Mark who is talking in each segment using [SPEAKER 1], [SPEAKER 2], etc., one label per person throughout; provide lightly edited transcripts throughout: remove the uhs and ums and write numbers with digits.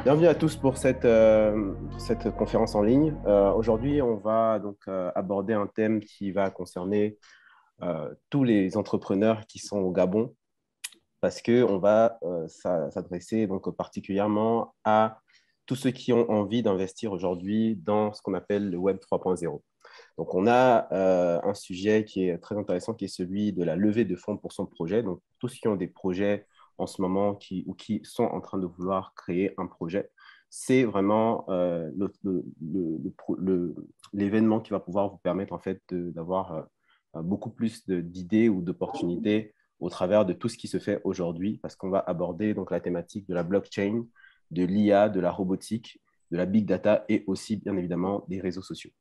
[SPEAKER 1] Bienvenue à tous pour cette conférence en ligne. Aujourd'hui, on va donc aborder un thème qui va concerner tous les entrepreneurs qui sont au Gabon, parce qu'on va s'adresser donc particulièrement à tous ceux qui ont envie d'investir aujourd'hui dans ce qu'on appelle le Web 3.0. Donc, on a un sujet qui est très intéressant, qui est celui de la levée de fonds pour son projet. Donc, tous ceux qui ont des projets en ce moment ou qui sont en train de vouloir créer un projet, c'est vraiment l'événement qui va pouvoir vous permettre en fait d'avoir beaucoup plus d'idées ou d'opportunités au travers de tout ce qui se fait aujourd'hui, parce qu'on va aborder donc la thématique de la blockchain, de l'IA, de la robotique, de la big data et aussi bien évidemment des réseaux sociaux.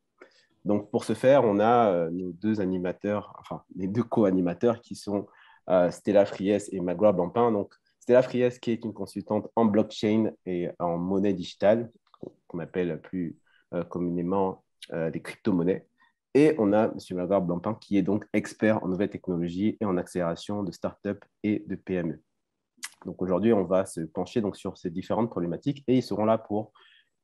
[SPEAKER 1] Donc, pour ce faire, on a nos deux animateurs, enfin, les deux co-animateurs qui sont Stella Fries et Magloire Blampin. Donc, Stella Fries, qui est une consultante en blockchain et en monnaie digitale, qu'on appelle plus communément des crypto-monnaies. Et on a M. Magloire Blampin, qui est donc expert en nouvelles technologies et en accélération de startups et de PME. Donc, aujourd'hui, on va se pencher donc, sur ces différentes problématiques et ils seront là pour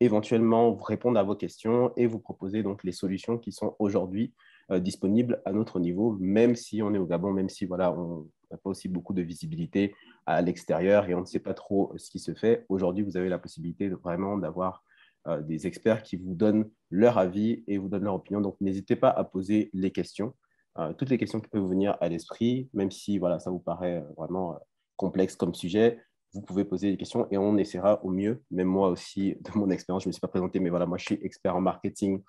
[SPEAKER 1] éventuellement vous répondre à vos questions et vous proposer donc les solutions qui sont aujourd'hui disponibles à notre niveau, même si on est au Gabon, même si voilà, on n'a pas aussi beaucoup de visibilité à l'extérieur et on ne sait pas trop ce qui se fait. Aujourd'hui, vous avez la possibilité vraiment d'avoir des experts qui vous donnent leur avis et vous donnent leur opinion. Donc, n'hésitez pas à poser les questions, toutes les questions qui peuvent vous venir à l'esprit, même si voilà, ça vous paraît vraiment complexe comme sujet. Vous pouvez poser des questions et on essaiera au mieux, même moi aussi, de mon expérience, je ne me suis pas présenté, mais voilà, moi, je suis expert en marketing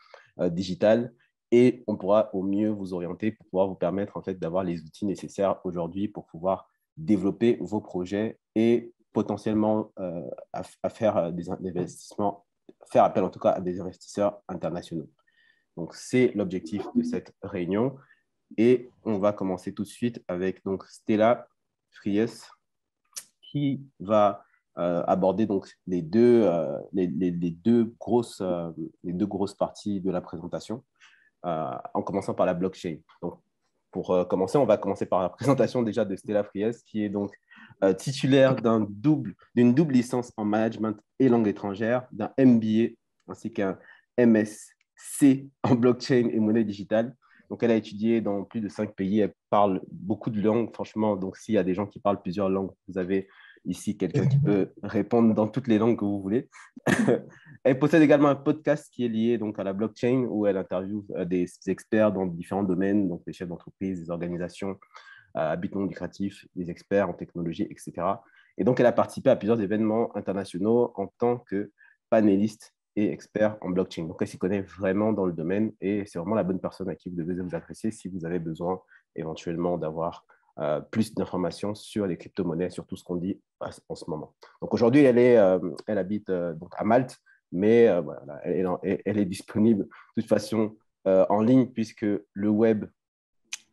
[SPEAKER 1] digital et on pourra au mieux vous orienter pour pouvoir vous permettre en fait d'avoir les outils nécessaires aujourd'hui pour pouvoir développer vos projets et potentiellement à faire des investissements, faire appel en tout cas à des investisseurs internationaux. Donc, c'est l'objectif de cette réunion et on va commencer tout de suite avec donc Stella Fries qui va aborder donc les deux grosses parties de la présentation, en commençant par la blockchain. Donc, pour commencer, on va commencer par la présentation déjà de Stella Fries, qui est donc titulaire d'une double licence en management et langue étrangère, d'un MBA ainsi qu'un MSc en blockchain et monnaie digitale. Donc, elle a étudié dans plus de 5 pays. Elle parle beaucoup de langues, franchement. Donc, s'il y a des gens qui parlent plusieurs langues, vous avez ici quelqu'un qui peut répondre dans toutes les langues que vous voulez. Elle possède également un podcast qui est lié donc à la blockchain où elle interviewe des experts dans différents domaines, donc des chefs d'entreprise, des organisations à but non lucratif, des experts en technologie, etc. Et donc, elle a participé à plusieurs événements internationaux en tant que panéliste et expert en blockchain. Donc, elle s'y connaît vraiment dans le domaine et c'est vraiment la bonne personne à qui vous devez vous adresser si vous avez besoin éventuellement d'avoir plus d'informations sur les crypto-monnaies, sur tout ce qu'on dit en ce moment. Donc, aujourd'hui, elle habite donc à Malte, mais voilà, elle est disponible de toute façon en ligne puisque le web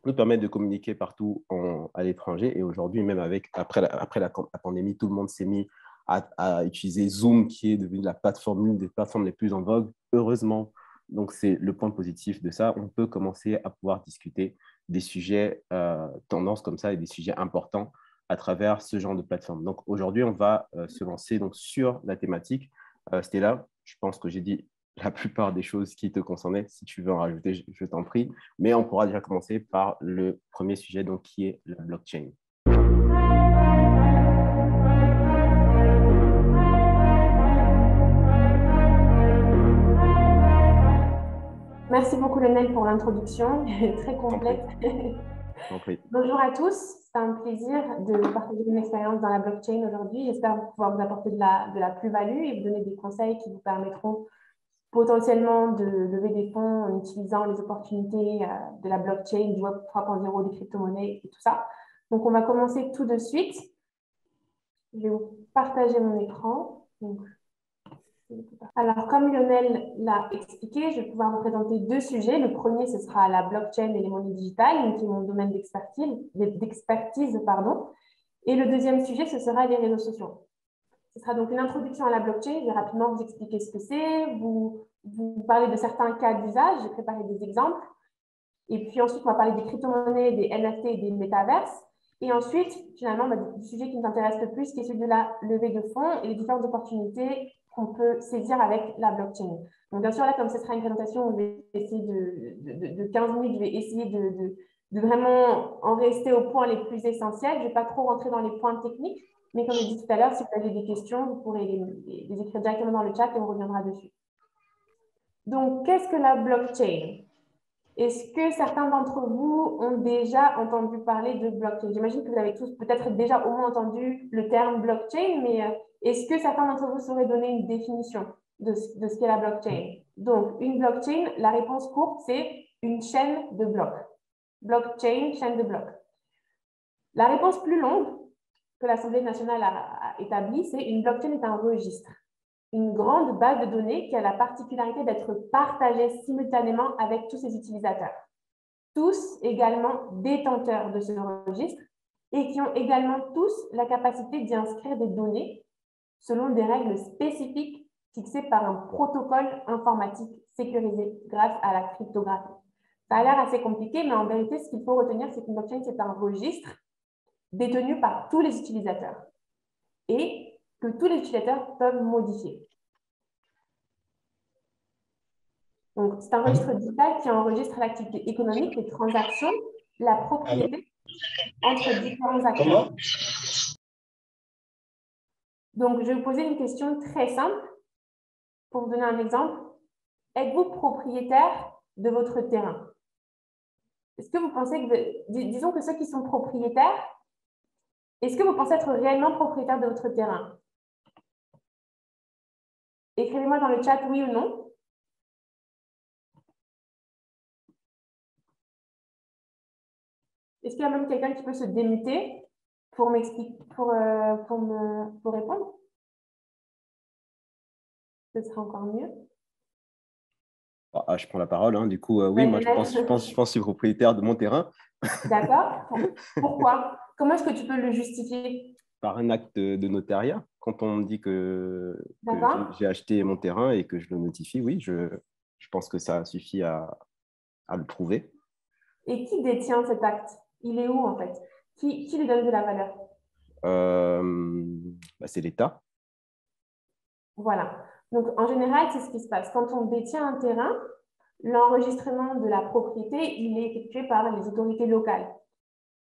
[SPEAKER 1] nous permet de communiquer partout à l'étranger. Et aujourd'hui, même après la pandémie, tout le monde s'est mis à utiliser Zoom, qui est devenu l'une des plateformes les plus en vogue. Heureusement, donc c'est le point positif de ça. On peut commencer à pouvoir discuter des sujets tendances comme ça et des sujets importants à travers ce genre de plateforme. Donc aujourd'hui, on va se lancer donc, sur la thématique. Stella, je pense que j'ai dit la plupart des choses qui te concernaient. Si tu veux en rajouter, je t'en prie. Mais on pourra déjà commencer par le premier sujet, donc, qui est la blockchain.
[SPEAKER 2] Merci beaucoup Lionel pour l'introduction, très
[SPEAKER 1] T'en prie,
[SPEAKER 2] complète.
[SPEAKER 1] t'en prie.
[SPEAKER 2] Bonjour à tous, c'est un plaisir de partager une expérience dans la blockchain aujourd'hui. J'espère pouvoir vous apporter de la plus-value et vous donner des conseils qui vous permettront potentiellement de lever des fonds en utilisant les opportunités de la blockchain, du Web 3.0, des crypto-monnaies et tout ça. Donc, on va commencer tout de suite. Je vais vous partager mon écran. Donc, alors, comme Lionel l'a expliqué, je vais pouvoir vous présenter deux sujets. Le premier, ce sera la blockchain et les monnaies digitales, qui est mon domaine d'expertise, pardon. Et le deuxième sujet, ce sera les réseaux sociaux. Ce sera donc une introduction à la blockchain. Je vais rapidement vous expliquer ce que c'est, vous parler de certains cas d'usage. J'ai préparé des exemples. Et puis ensuite, on va parler des crypto-monnaies, des NFT et des métaverses. Et ensuite, finalement, du sujet qui nous intéresse le plus, qui est celui de la levée de fonds et les différentes opportunités qu'on peut saisir avec la blockchain. Donc, bien sûr, là, comme ce sera une présentation, on va essayer de 15 minutes, je vais essayer de vraiment en rester aux points les plus essentiels. Je ne vais pas trop rentrer dans les points techniques, mais comme je l'ai dit tout à l'heure, si vous avez des questions, vous pourrez les écrire directement dans le chat et on reviendra dessus. Donc, qu'est-ce que la blockchain? Est-ce que certains d'entre vous ont déjà entendu parler de blockchain? J'imagine que vous avez tous peut-être déjà au moins entendu le terme blockchain, mais est-ce que certains d'entre vous sauraient donner une définition de ce qu'est la blockchain? Donc, une blockchain, la réponse courte, c'est une chaîne de blocs. Blockchain, chaîne de blocs. La réponse plus longue que l'Assemblée nationale a établie, c'est une blockchain est un registre. Une grande base de données qui a la particularité d'être partagée simultanément avec tous ses utilisateurs. Tous également détenteurs de ce registre et qui ont également tous la capacité d'y inscrire des données selon des règles spécifiques fixées par un protocole informatique sécurisé grâce à la cryptographie. Ça a l'air assez compliqué, mais en vérité, ce qu'il faut retenir, c'est qu'une blockchain, c'est un registre détenu par tous les utilisateurs et que tous les utilisateurs peuvent modifier. Donc, c'est un registre digital qui enregistre l'activité économique, les transactions, la propriété entre différents acteurs. Donc, je vais vous poser une question très simple. Pour vous donner un exemple, êtes-vous propriétaire de votre terrain? Est-ce que vous pensez que, disons que ceux qui sont propriétaires, est-ce que vous pensez être réellement propriétaire de votre terrain? Écrivez-moi dans le chat oui ou non. Est-ce qu'il y a même quelqu'un qui peut se démuter pour m'expliquer, pour répondre? Ce sera encore mieux.
[SPEAKER 1] Je prends la parole. Hein. Du coup, oui, moi, je pense que je suis propriétaire de mon terrain.
[SPEAKER 2] D'accord. Pourquoi? Comment est-ce que tu peux le justifier?
[SPEAKER 1] Par un acte de notariat. Quand on me dit que j'ai acheté mon terrain et que je le notifie, oui, je pense que ça suffit à le prouver.
[SPEAKER 2] Et qui détient cet acte? Il est où, en fait? Qui lui donne de la valeur?
[SPEAKER 1] C'est l'État.
[SPEAKER 2] Voilà. Donc, en général, c'est ce qui se passe. Quand on détient un terrain, l'enregistrement de la propriété, il est effectué par les autorités locales.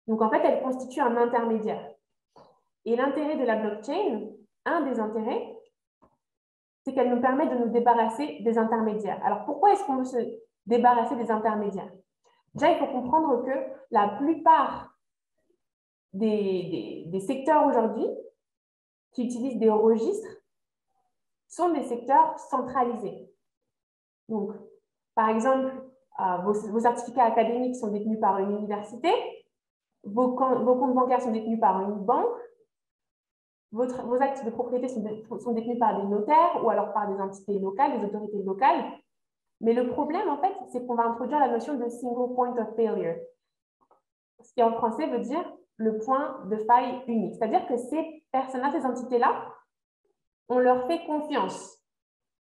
[SPEAKER 2] Donc, en fait, elle constitue un intermédiaire. Et l'intérêt de la blockchain, un des intérêts, c'est qu'elle nous permet de nous débarrasser des intermédiaires. Alors, pourquoi est-ce qu'on veut se débarrasser des intermédiaires? Déjà, il faut comprendre que la plupart des secteurs aujourd'hui qui utilisent des registres sont des secteurs centralisés. Donc, par exemple, vos certificats académiques sont détenus par une université, vos comptes bancaires sont détenus par une banque, vos actes de propriété sont détenus par des notaires ou alors par des entités locales, des autorités locales. Mais le problème, en fait, c'est qu'on va introduire la notion de single point of failure, ce qui en français veut dire le point de faille unique. C'est-à-dire que ces personnes-là, ces entités-là, on leur fait confiance.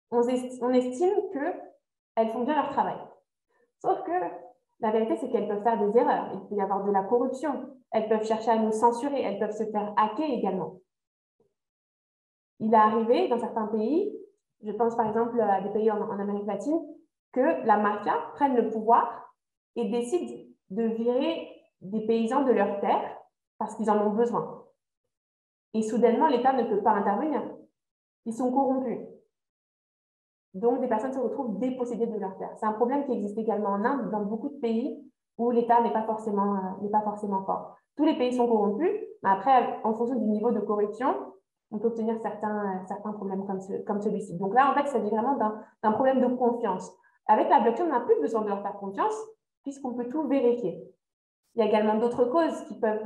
[SPEAKER 2] On estime qu'elles font bien leur travail. Sauf que la vérité, c'est qu'elles peuvent faire des erreurs. Il peut y avoir de la corruption. Elles peuvent chercher à nous censurer. Elles peuvent se faire hacker également. Il est arrivé dans certains pays, je pense par exemple à des pays en Amérique latine, que la mafia prenne le pouvoir et décide de virer des paysans de leurs terres parce qu'ils en ont besoin. Et soudainement, l'État ne peut pas intervenir. Ils sont corrompus. Donc, des personnes se retrouvent dépossédées de leurs terres. C'est un problème qui existe également en Inde, dans beaucoup de pays où l'État n'est pas forcément fort. Tous les pays sont corrompus, mais après, en fonction du niveau de corruption, on peut obtenir certains problèmes comme celui-ci. Donc là, en fait, il s'agit vraiment d'un problème de confiance. Avec la blockchain, on n'a plus besoin de leur faire confiance, puisqu'on peut tout vérifier. Il y a également d'autres causes qui peuvent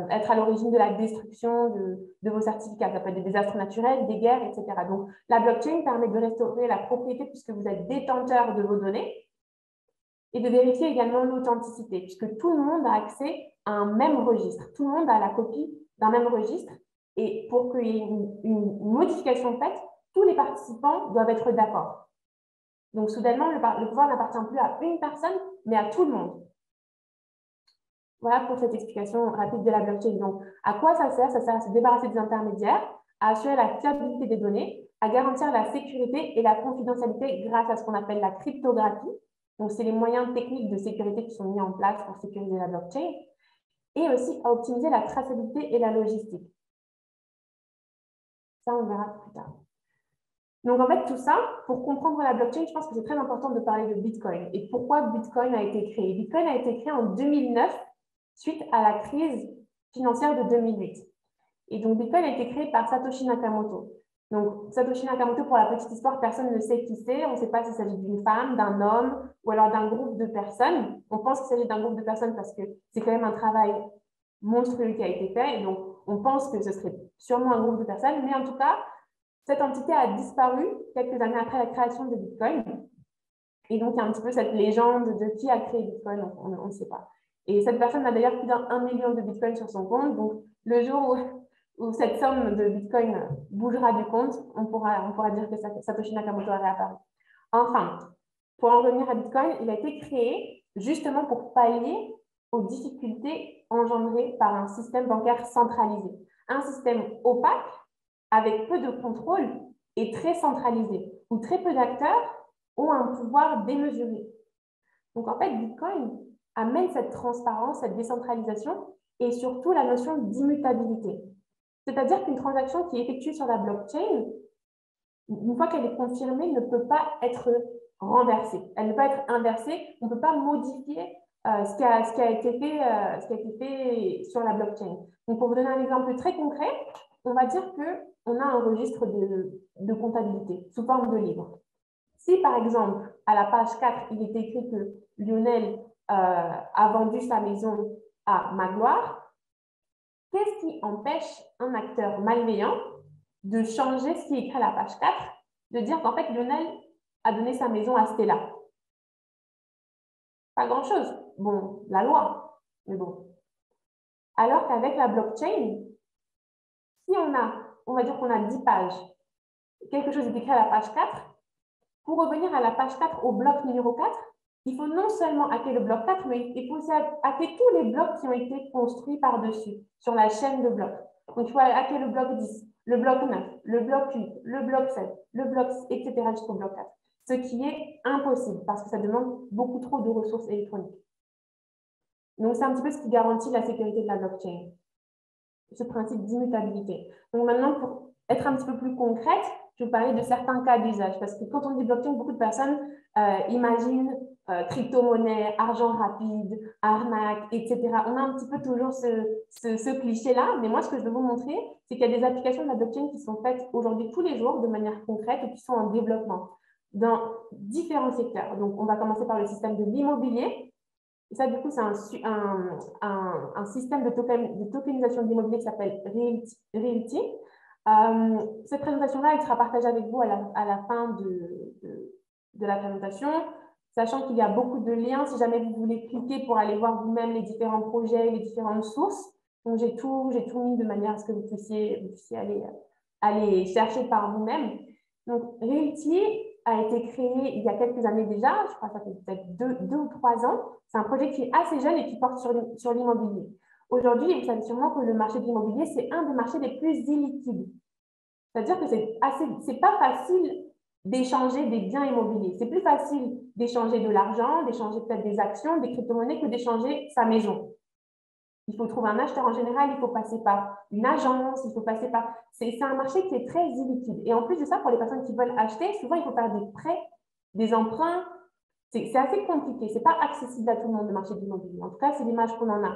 [SPEAKER 2] être à l'origine de la destruction de vos certificats. Ça peut être des désastres naturels, des guerres, etc. Donc, la blockchain permet de restaurer la propriété puisque vous êtes détenteur de vos données et de vérifier également l'authenticité puisque tout le monde a accès à un même registre. Tout le monde a la copie d'un même registre et pour qu'il y ait une modification faite, tous les participants doivent être d'accord. Donc, soudainement, le pouvoir n'appartient plus à une personne, mais à tout le monde. Voilà pour cette explication rapide de la blockchain. Donc, à quoi ça sert? Ça sert à se débarrasser des intermédiaires, à assurer la fiabilité des données à garantir la sécurité et la confidentialité grâce à ce qu'on appelle la cryptographie. Donc, c'est les moyens techniques de sécurité qui sont mis en place pour sécuriser la blockchain, et aussi à optimiser la traçabilité et la logistique. Ça, on verra plus tard. Donc, en fait, tout ça, pour comprendre la blockchain, je pense que c'est très important de parler de Bitcoin et pourquoi Bitcoin a été créé. Bitcoin a été créé en 2009 suite à la crise financière de 2008. Et donc, Bitcoin a été créé par Satoshi Nakamoto. Donc, Satoshi Nakamoto, pour la petite histoire, personne ne sait qui c'est. On ne sait pas s'il s'agit d'une femme, d'un homme ou alors d'un groupe de personnes. On pense qu'il s'agit d'un groupe de personnes parce que c'est quand même un travail monstrueux qui a été fait. Et donc, on pense que ce serait sûrement un groupe de personnes. Mais en tout cas, cette entité a disparu quelques années après la création de Bitcoin. Et donc, il y a un petit peu cette légende de qui a créé Bitcoin, on ne sait pas. Et cette personne a d'ailleurs plus d'1 million de Bitcoin sur son compte. Donc, le jour où cette somme de Bitcoin bougera du compte, on pourra dire que Satoshi Nakamoto a réapparu. Enfin, pour en revenir à Bitcoin, il a été créé justement pour pallier aux difficultés engendrées par un système bancaire centralisé. Un système opaque, avec peu de contrôle et très centralisé, où très peu d'acteurs ont un pouvoir démesuré. Donc, en fait, Bitcoin amène cette transparence, cette décentralisation et surtout la notion d'immutabilité. C'est-à-dire qu'une transaction qui est effectuée sur la blockchain, une fois qu'elle est confirmée, ne peut pas être renversée. Elle ne peut pas être inversée. On ne peut pas modifier ce qui a été fait sur la blockchain. Donc, pour vous donner un exemple très concret, on va dire qu'on a un registre de comptabilité sous forme de livre. Si, par exemple, à la page 4, il est écrit que Lionel a vendu sa maison à Magloire, qu'est-ce qui empêche un acteur malveillant de changer ce qui est écrit à la page 4, de dire qu'en fait, Lionel a donné sa maison à Stella? Pas grand-chose. Bon, la loi, mais bon. Alors qu'avec la blockchain, si on va dire qu'on a 10 pages, quelque chose est écrit à la page 4, pour revenir à la page 4, au bloc numéro 4, il faut non seulement hacker le bloc 4, mais il faut aussi hacker tous les blocs qui ont été construits par-dessus, sur la chaîne de blocs. Donc, il faut hacker le bloc 10, le bloc 9, le bloc 8, le bloc 7, le bloc, etc. jusqu'au bloc 4. Ce qui est impossible parce que ça demande beaucoup trop de ressources électroniques. Donc, c'est un petit peu ce qui garantit la sécurité de la blockchain, ce principe d'immutabilité. Donc, maintenant, pour être un petit peu plus concrète, je vais vous parler de certains cas d'usage parce que quand on dit blockchain, beaucoup de personnes imaginent crypto-monnaie, argent rapide, arnaque, etc. On a un petit peu toujours ce cliché-là, mais moi, ce que je veux vous montrer, c'est qu'il y a des applications de la blockchain qui sont faites aujourd'hui tous les jours de manière concrète et qui sont en développement dans différents secteurs. Donc, on va commencer par le système de l'immobilier. Et ça, du coup, c'est un système de tokenisation de l'immobilier qui s'appelle Realty. Cette présentation-là, elle sera partagée avec vous à la fin de la présentation, sachant qu'il y a beaucoup de liens si jamais vous voulez cliquer pour aller voir vous-même les différents projets, les différentes sources. Donc, j'ai tout mis de manière à ce que vous puissiez aller chercher par vous-même. Donc, Realty a été créé il y a quelques années déjà, je crois que ça fait peut-être 2 ou 3 ans. C'est un projet qui est assez jeune et qui porte sur l'immobilier. Aujourd'hui, vous savez sûrement que le marché de l'immobilier, c'est un des marchés les plus illiquides. C'est-à-dire que c'est pas facile d'échanger des biens immobiliers. C'est plus facile d'échanger de l'argent, d'échanger peut-être des actions, des crypto-monnaies que d'échanger sa maison. Il faut trouver un acheteur en général, il faut passer par une agence, il faut passer par... C'est un marché qui est très illiquide. Et en plus de ça, pour les personnes qui veulent acheter, souvent, il faut faire des prêts, des emprunts. C'est assez compliqué. Ce n'est pas accessible à tout le monde, le marché de l'immobilier. En tout cas, c'est l'image qu'on en a.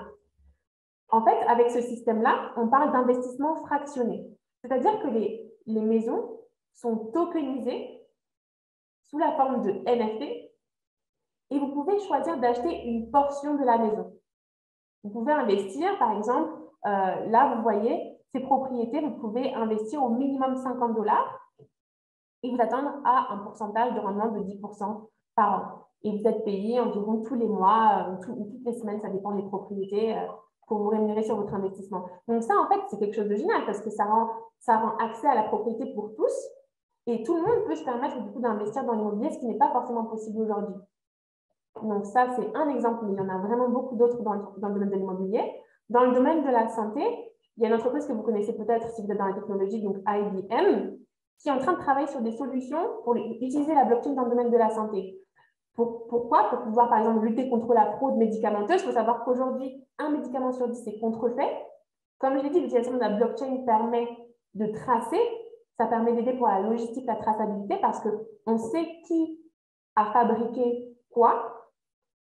[SPEAKER 2] En fait, avec ce système-là, on parle d'investissement fractionné. C'est-à-dire que les maisons sont tokenisées sous la forme de NFT et vous pouvez choisir d'acheter une portion de la maison. Vous pouvez investir, par exemple, là, vous voyez, ces propriétés, vous pouvez investir au minimum 50 $ et vous attendre à un pourcentage de rendement de 10% par an. Et vous êtes payé environ tous les mois, toutes les semaines, ça dépend des propriétés, pour vous rémunérer sur votre investissement. Donc ça, en fait, c'est quelque chose de génial parce que ça rend accès à la propriété pour tous et tout le monde peut se permettre du coup d'investir dans l'immobilier, ce qui n'est pas forcément possible aujourd'hui. Donc ça, c'est un exemple, mais il y en a vraiment beaucoup d'autres dans le domaine de l'immobilier. Dans le domaine de la santé, il y a une entreprise que vous connaissez peut-être si vous êtes dans la technologie, donc IBM, qui est en train de travailler sur des solutions pour utiliser la blockchain dans le domaine de la santé. Pourquoi? Pour pouvoir, par exemple, lutter contre la fraude médicamenteuse. Il faut savoir qu'aujourd'hui, un médicament sur 10 est contrefait. Comme je l'ai dit, l'utilisation de la blockchain permet de tracer. Ça permet d'aider pour la logistique, la traçabilité, parce qu'on sait qui a fabriqué quoi.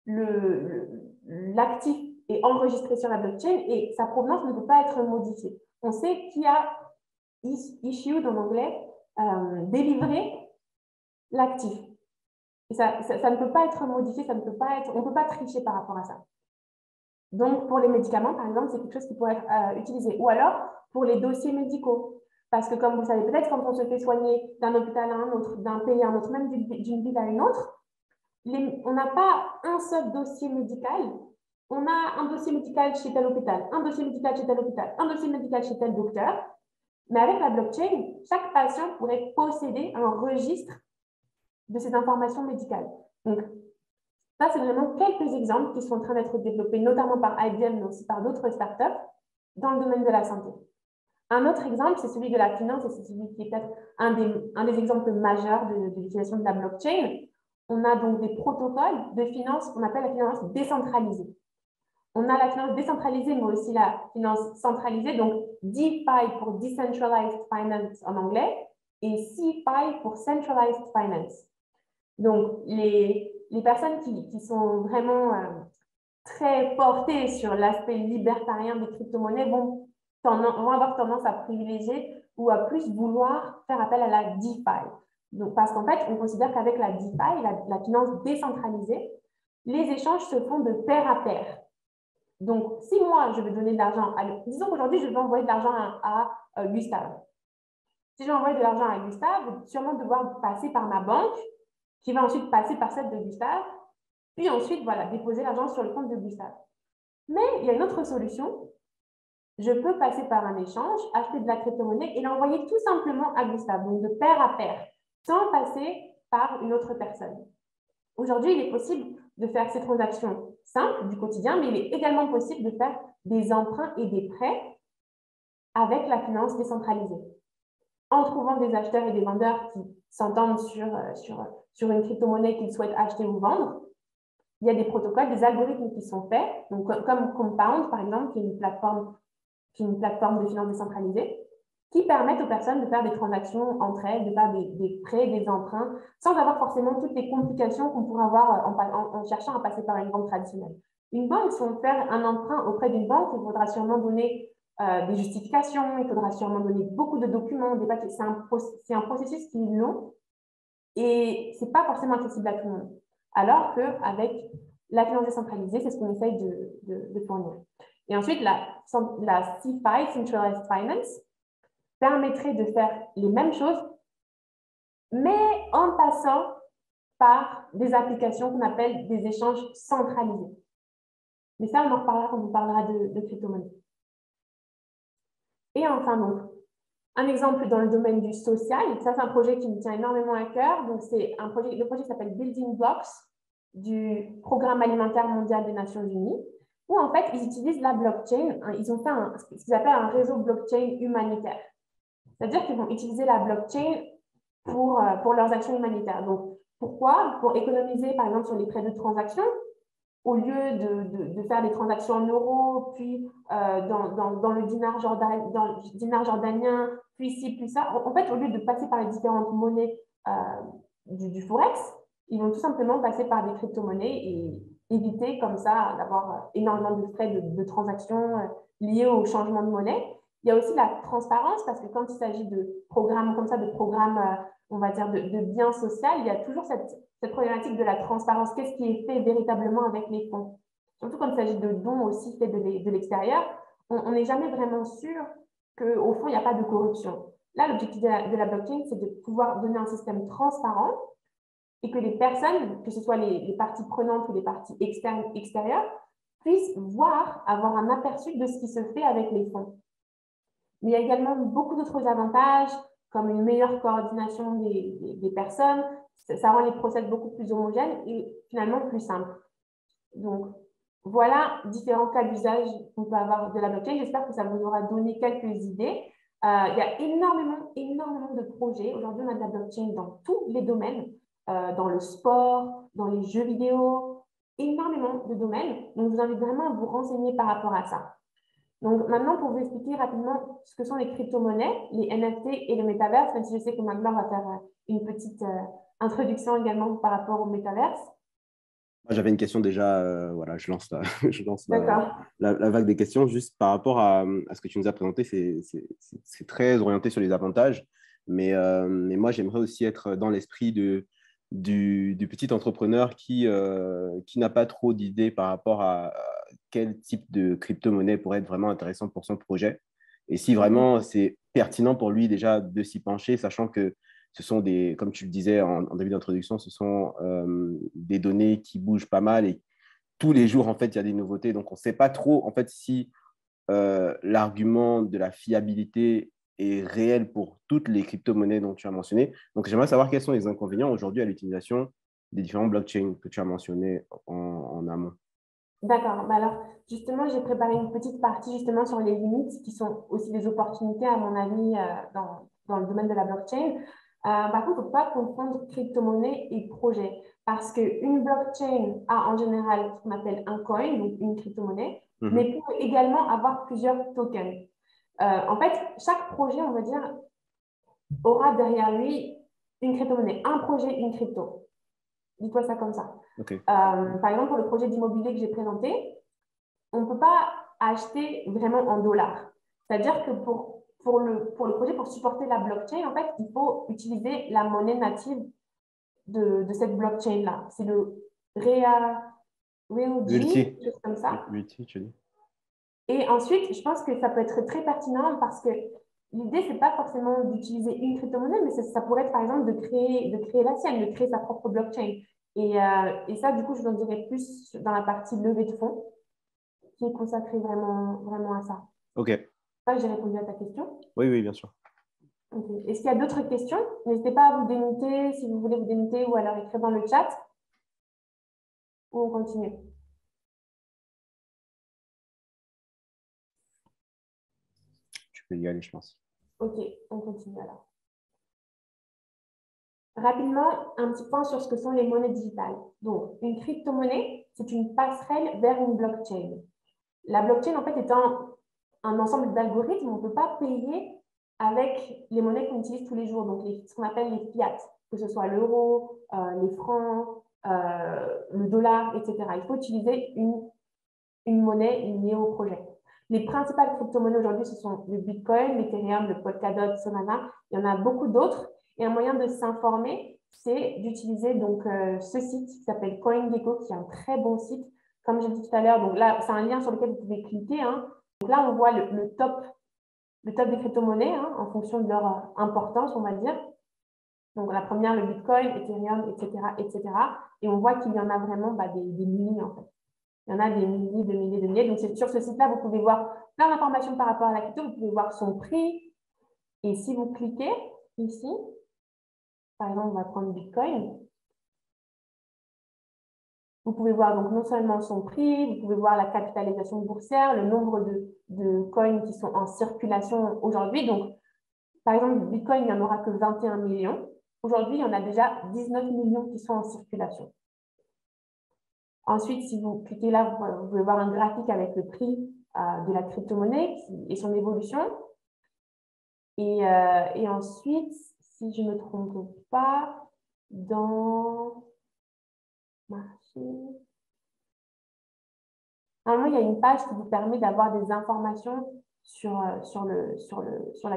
[SPEAKER 2] L'actif est enregistré sur la blockchain et sa provenance ne peut pas être modifiée. On sait qui a issued, en anglais, délivré l'actif. Et ça ne peut pas être modifié, on ne peut pas tricher par rapport à ça. Donc, pour les médicaments, par exemple, c'est quelque chose qui pourrait être utilisé. Ou alors, pour les dossiers médicaux. Parce que, comme vous le savez peut-être, quand on se fait soigner d'un hôpital à un autre, d'un pays à un autre, même d'une ville à une autre, on n'a pas un seul dossier médical. On a un dossier médical chez tel hôpital, un dossier médical chez tel hôpital, un dossier médical chez tel docteur. Mais avec la blockchain, chaque patient pourrait posséder un registre de ces informations médicales. Donc, ça, c'est vraiment quelques exemples qui sont en train d'être développés, notamment par IBM, mais aussi par d'autres startups dans le domaine de la santé. Un autre exemple, c'est celui de la finance, et c'est celui qui est peut-être un des exemples majeurs de l'utilisation de la blockchain. On a donc des protocoles de finance qu'on appelle la finance décentralisée. On a la finance décentralisée, mais aussi la finance centralisée, donc DeFi pour Decentralized Finance en anglais, et CeFi pour Centralized Finance. Donc, les personnes qui sont vraiment très portées sur l'aspect libertarien des crypto-monnaies vont avoir tendance à privilégier ou à plus vouloir faire appel à la DeFi. Donc, parce qu'en fait, on considère qu'avec la DeFi, la finance décentralisée, les échanges se font de pair à pair. Donc, si moi, je veux donner de l'argent, disons qu'aujourd'hui, je veux envoyer de l'argent à Gustave. Si je veux envoyer de l'argent à Gustave, je vais sûrement devoir passer par ma banque, qui va ensuite passer par celle de Gustave, puis ensuite, voilà, déposer l'argent sur le compte de Gustave. Mais il y a une autre solution. Je peux passer par un échange, acheter de la crypto-monnaie et l'envoyer tout simplement à Gustave, donc de pair à pair, sans passer par une autre personne. Aujourd'hui, il est possible de faire ces transactions simples du quotidien, mais il est également possible de faire des emprunts et des prêts avec la finance décentralisée, en trouvant des acheteurs et des vendeurs qui s'entendent sur une crypto-monnaie qu'ils souhaitent acheter ou vendre. Il y a des protocoles, des algorithmes qui sont faits, donc comme Compound, par exemple, qui est une plateforme de finance décentralisée, qui permettent aux personnes de faire des transactions entre elles, de faire des prêts, des emprunts, sans avoir forcément toutes les complications qu'on pourrait avoir en cherchant à passer par une banque traditionnelle. Une banque, si on fait un emprunt auprès d'une banque, il faudra sûrement donner des justifications, il faudra sûrement donner beaucoup de documents, des papiers. C'est un processus qui est long et ce n'est pas forcément accessible à tout le monde. Alors qu'avec la finance décentralisée, c'est ce qu'on essaye de fournir. Et ensuite, la CeFi, Centralized Finance, permettrait de faire les mêmes choses, mais en passant par des applications qu'on appelle des échanges centralisés. Mais ça, on en reparlera quand on parlera de crypto-monnaie. Et enfin, donc, un exemple dans le domaine du social, ça c'est un projet qui me tient énormément à cœur. Donc, le projet s'appelle Building Blocks du Programme alimentaire mondial des Nations Unies, où en fait, ils utilisent la blockchain. Ils ont fait ce qu'ils appellent un réseau blockchain humanitaire. C'est-à-dire qu'ils vont utiliser la blockchain pour leurs actions humanitaires. Donc, pourquoi? Pour économiser, par exemple, sur les frais de transaction, au lieu de faire des transactions en euros, puis dans le dinar jordanien, puis ci, puis ça. En fait, au lieu de passer par les différentes monnaies du Forex, ils vont tout simplement passer par des crypto-monnaies et éviter comme ça d'avoir énormément de frais de transaction liés au changement de monnaie. Il y a aussi la transparence, parce que quand il s'agit de programmes comme ça, de programmes, on va dire, de biens sociaux, il y a toujours cette problématique de la transparence. Qu'est-ce qui est fait véritablement avec les fonds? Surtout quand il s'agit de dons aussi faits de l'extérieur, on n'est jamais vraiment sûr qu'au fond, il n'y a pas de corruption. Là, l'objectif de la blockchain, c'est de pouvoir donner un système transparent et que les personnes, que ce soit les parties prenantes ou les parties extérieures, puissent avoir un aperçu de ce qui se fait avec les fonds. Mais il y a également beaucoup d'autres avantages, comme une meilleure coordination des personnes. Ça rend les process beaucoup plus homogènes et finalement plus simples. Donc, voilà différents cas d'usage qu'on peut avoir de la blockchain. J'espère que ça vous aura donné quelques idées. Il y a énormément de projets. Aujourd'hui, on a de la blockchain dans tous les domaines, dans le sport, dans les jeux vidéo, énormément de domaines. Donc, je vous invite vraiment à vous renseigner par rapport à ça. Donc, maintenant, pour vous expliquer rapidement ce que sont les crypto-monnaies, les NFT et le métaverse, même si je sais que maintenant, on va faire une petite introduction également par rapport au métaverse.
[SPEAKER 1] J'avais une question déjà, voilà, je lance, je lance
[SPEAKER 2] D'accord.
[SPEAKER 1] la vague des questions. Juste par rapport à ce que tu nous as présenté, c'est très orienté sur les avantages. Mais moi, j'aimerais aussi être dans l'esprit du petit entrepreneur qui n'a pas trop d'idées par rapport à quel type de crypto-monnaie pourrait être vraiment intéressant pour son projet. Et si vraiment c'est pertinent pour lui déjà de s'y pencher, sachant que ce sont des, comme tu le disais en début d'introduction, ce sont des données qui bougent pas mal et tous les jours, en fait, il y a des nouveautés. Donc, on ne sait pas trop, en fait, si l'argument de la fiabilité est réel pour toutes les crypto-monnaies dont tu as mentionné. Donc, j'aimerais savoir quels sont les inconvénients aujourd'hui à l'utilisation des différents blockchains que tu as mentionnés en amont.
[SPEAKER 2] D'accord. Bah alors, justement, j'ai préparé une petite partie justement sur les limites qui sont aussi des opportunités, à mon avis, dans le domaine de la blockchain. Par contre, il ne faut pas confondre crypto-monnaie et projet parce qu'une blockchain a en général ce qu'on appelle un coin, donc une crypto-monnaie, mais peut également avoir plusieurs tokens. En fait, chaque projet, on va dire, aura derrière lui une crypto-monnaie, un projet, une crypto. Dis-toi ça comme ça.
[SPEAKER 1] OK.
[SPEAKER 2] Par exemple, pour le projet d'immobilier que j'ai présenté, on ne peut pas acheter vraiment en dollars. C'est-à-dire que pour le projet, pour supporter la blockchain, en fait, il faut utiliser la monnaie native de cette blockchain-là. C'est le REAG,
[SPEAKER 1] Multi.
[SPEAKER 2] quelque chose comme ça.
[SPEAKER 1] Multi, tu dis.
[SPEAKER 2] Et ensuite, je pense que ça peut être très pertinent parce que l'idée, c'est pas forcément d'utiliser une crypto-monnaie, mais ça pourrait être par exemple de créer la sienne, de créer sa propre blockchain. Et ça, du coup, je vous en dirai plus dans la partie levée de fonds qui est consacrée vraiment à ça.
[SPEAKER 1] OK.
[SPEAKER 2] Ça, j'ai répondu à ta question.
[SPEAKER 1] Oui, oui, bien sûr.
[SPEAKER 2] Okay. Est-ce qu'il y a d'autres questions? N'hésitez pas à vous démuter si vous voulez vous démuter ou alors écrire dans le chat ou on continue.
[SPEAKER 1] Tu peux y aller, je pense.
[SPEAKER 2] Ok, on continue alors. Rapidement, un petit point sur ce que sont les monnaies digitales. Donc, une crypto-monnaie, c'est une passerelle vers une blockchain. La blockchain, en fait, étant un ensemble d'algorithmes, on ne peut pas payer avec les monnaies qu'on utilise tous les jours, donc ce qu'on appelle les fiat, que ce soit l'euro, les francs, le dollar, etc. Il faut utiliser une monnaie liée au projet. Les principales crypto-monnaies aujourd'hui, ce sont le Bitcoin, l'Ethereum, le Polkadot, Solana. Il y en a beaucoup d'autres. Et un moyen de s'informer, c'est d'utiliser donc ce site qui s'appelle CoinGecko, qui est un très bon site. Comme j'ai dit tout à l'heure, donc là, c'est un lien sur lequel vous pouvez cliquer. Hein. Donc là, on voit le top des crypto-monnaies hein, en fonction de leur importance, on va dire. Donc la première, le Bitcoin, Ethereum, etc., etc. Et on voit qu'il y en a vraiment des milliers en fait. Il y en a des milliers, de milliers, de milliers. Donc, sur ce site-là, vous pouvez voir plein d'informations par rapport à la crypto. Vous pouvez voir son prix. Et si vous cliquez ici, par exemple, on va prendre Bitcoin. Vous pouvez voir donc non seulement son prix, vous pouvez voir la capitalisation boursière, le nombre de coins qui sont en circulation aujourd'hui. Donc, par exemple, Bitcoin, il n'y en aura que 21 millions. Aujourd'hui, il y en a déjà 19 millions qui sont en circulation. Ensuite, si vous cliquez là, vous pouvez voir un graphique avec le prix de la crypto-monnaie et son évolution. Et ensuite, si je ne me trompe pas, dans marché, normalement, il y a une page qui vous permet d'avoir des informations sur la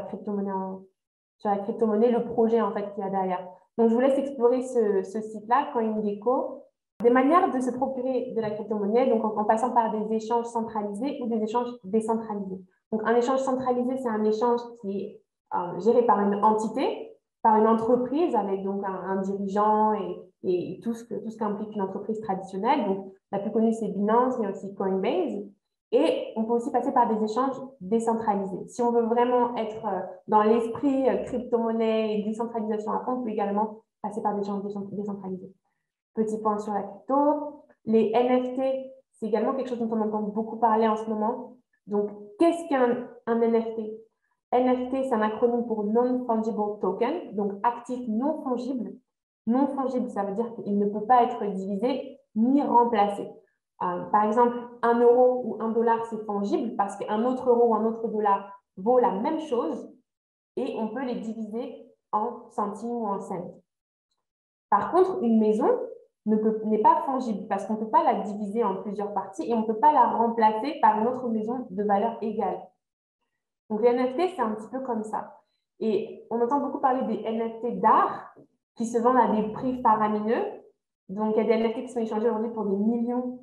[SPEAKER 2] crypto-monnaie, le projet en fait qu'il y a derrière. Donc, je vous laisse explorer ce site-là, CoinGecko. Des manières de se procurer de la crypto-monnaie, donc en passant par des échanges centralisés ou des échanges décentralisés. Donc, un échange centralisé, c'est un échange qui est géré par une entité, par une entreprise avec donc un dirigeant et tout ce qu'implique une entreprise traditionnelle. Donc, la plus connue, c'est Binance, mais aussi Coinbase. Et on peut aussi passer par des échanges décentralisés. Si on veut vraiment être dans l'esprit crypto-monnaie et décentralisation à fond, on peut également passer par des échanges décentralisés. Petit point sur la crypto. Les NFT, c'est également quelque chose dont on entend beaucoup parler en ce moment. Donc, qu'est-ce qu'un NFT? NFT, c'est un acronyme pour Non-Fungible Token, donc actif non fongible. Non fongible, ça veut dire qu'il ne peut pas être divisé ni remplacé. Par exemple, 1 € ou 1 $, c'est fongible parce qu'un autre euro ou un autre dollar vaut la même chose et on peut les diviser en centimes ou en cents. Par contre, une maison n'est pas fongible parce qu'on ne peut pas la diviser en plusieurs parties et on ne peut pas la remplacer par une autre maison de valeur égale. Donc, les NFT, c'est un petit peu comme ça. Et on entend beaucoup parler des NFT d'art qui se vendent à des prix faramineux. Donc, il y a des NFT qui sont échangés aujourd'hui pour des millions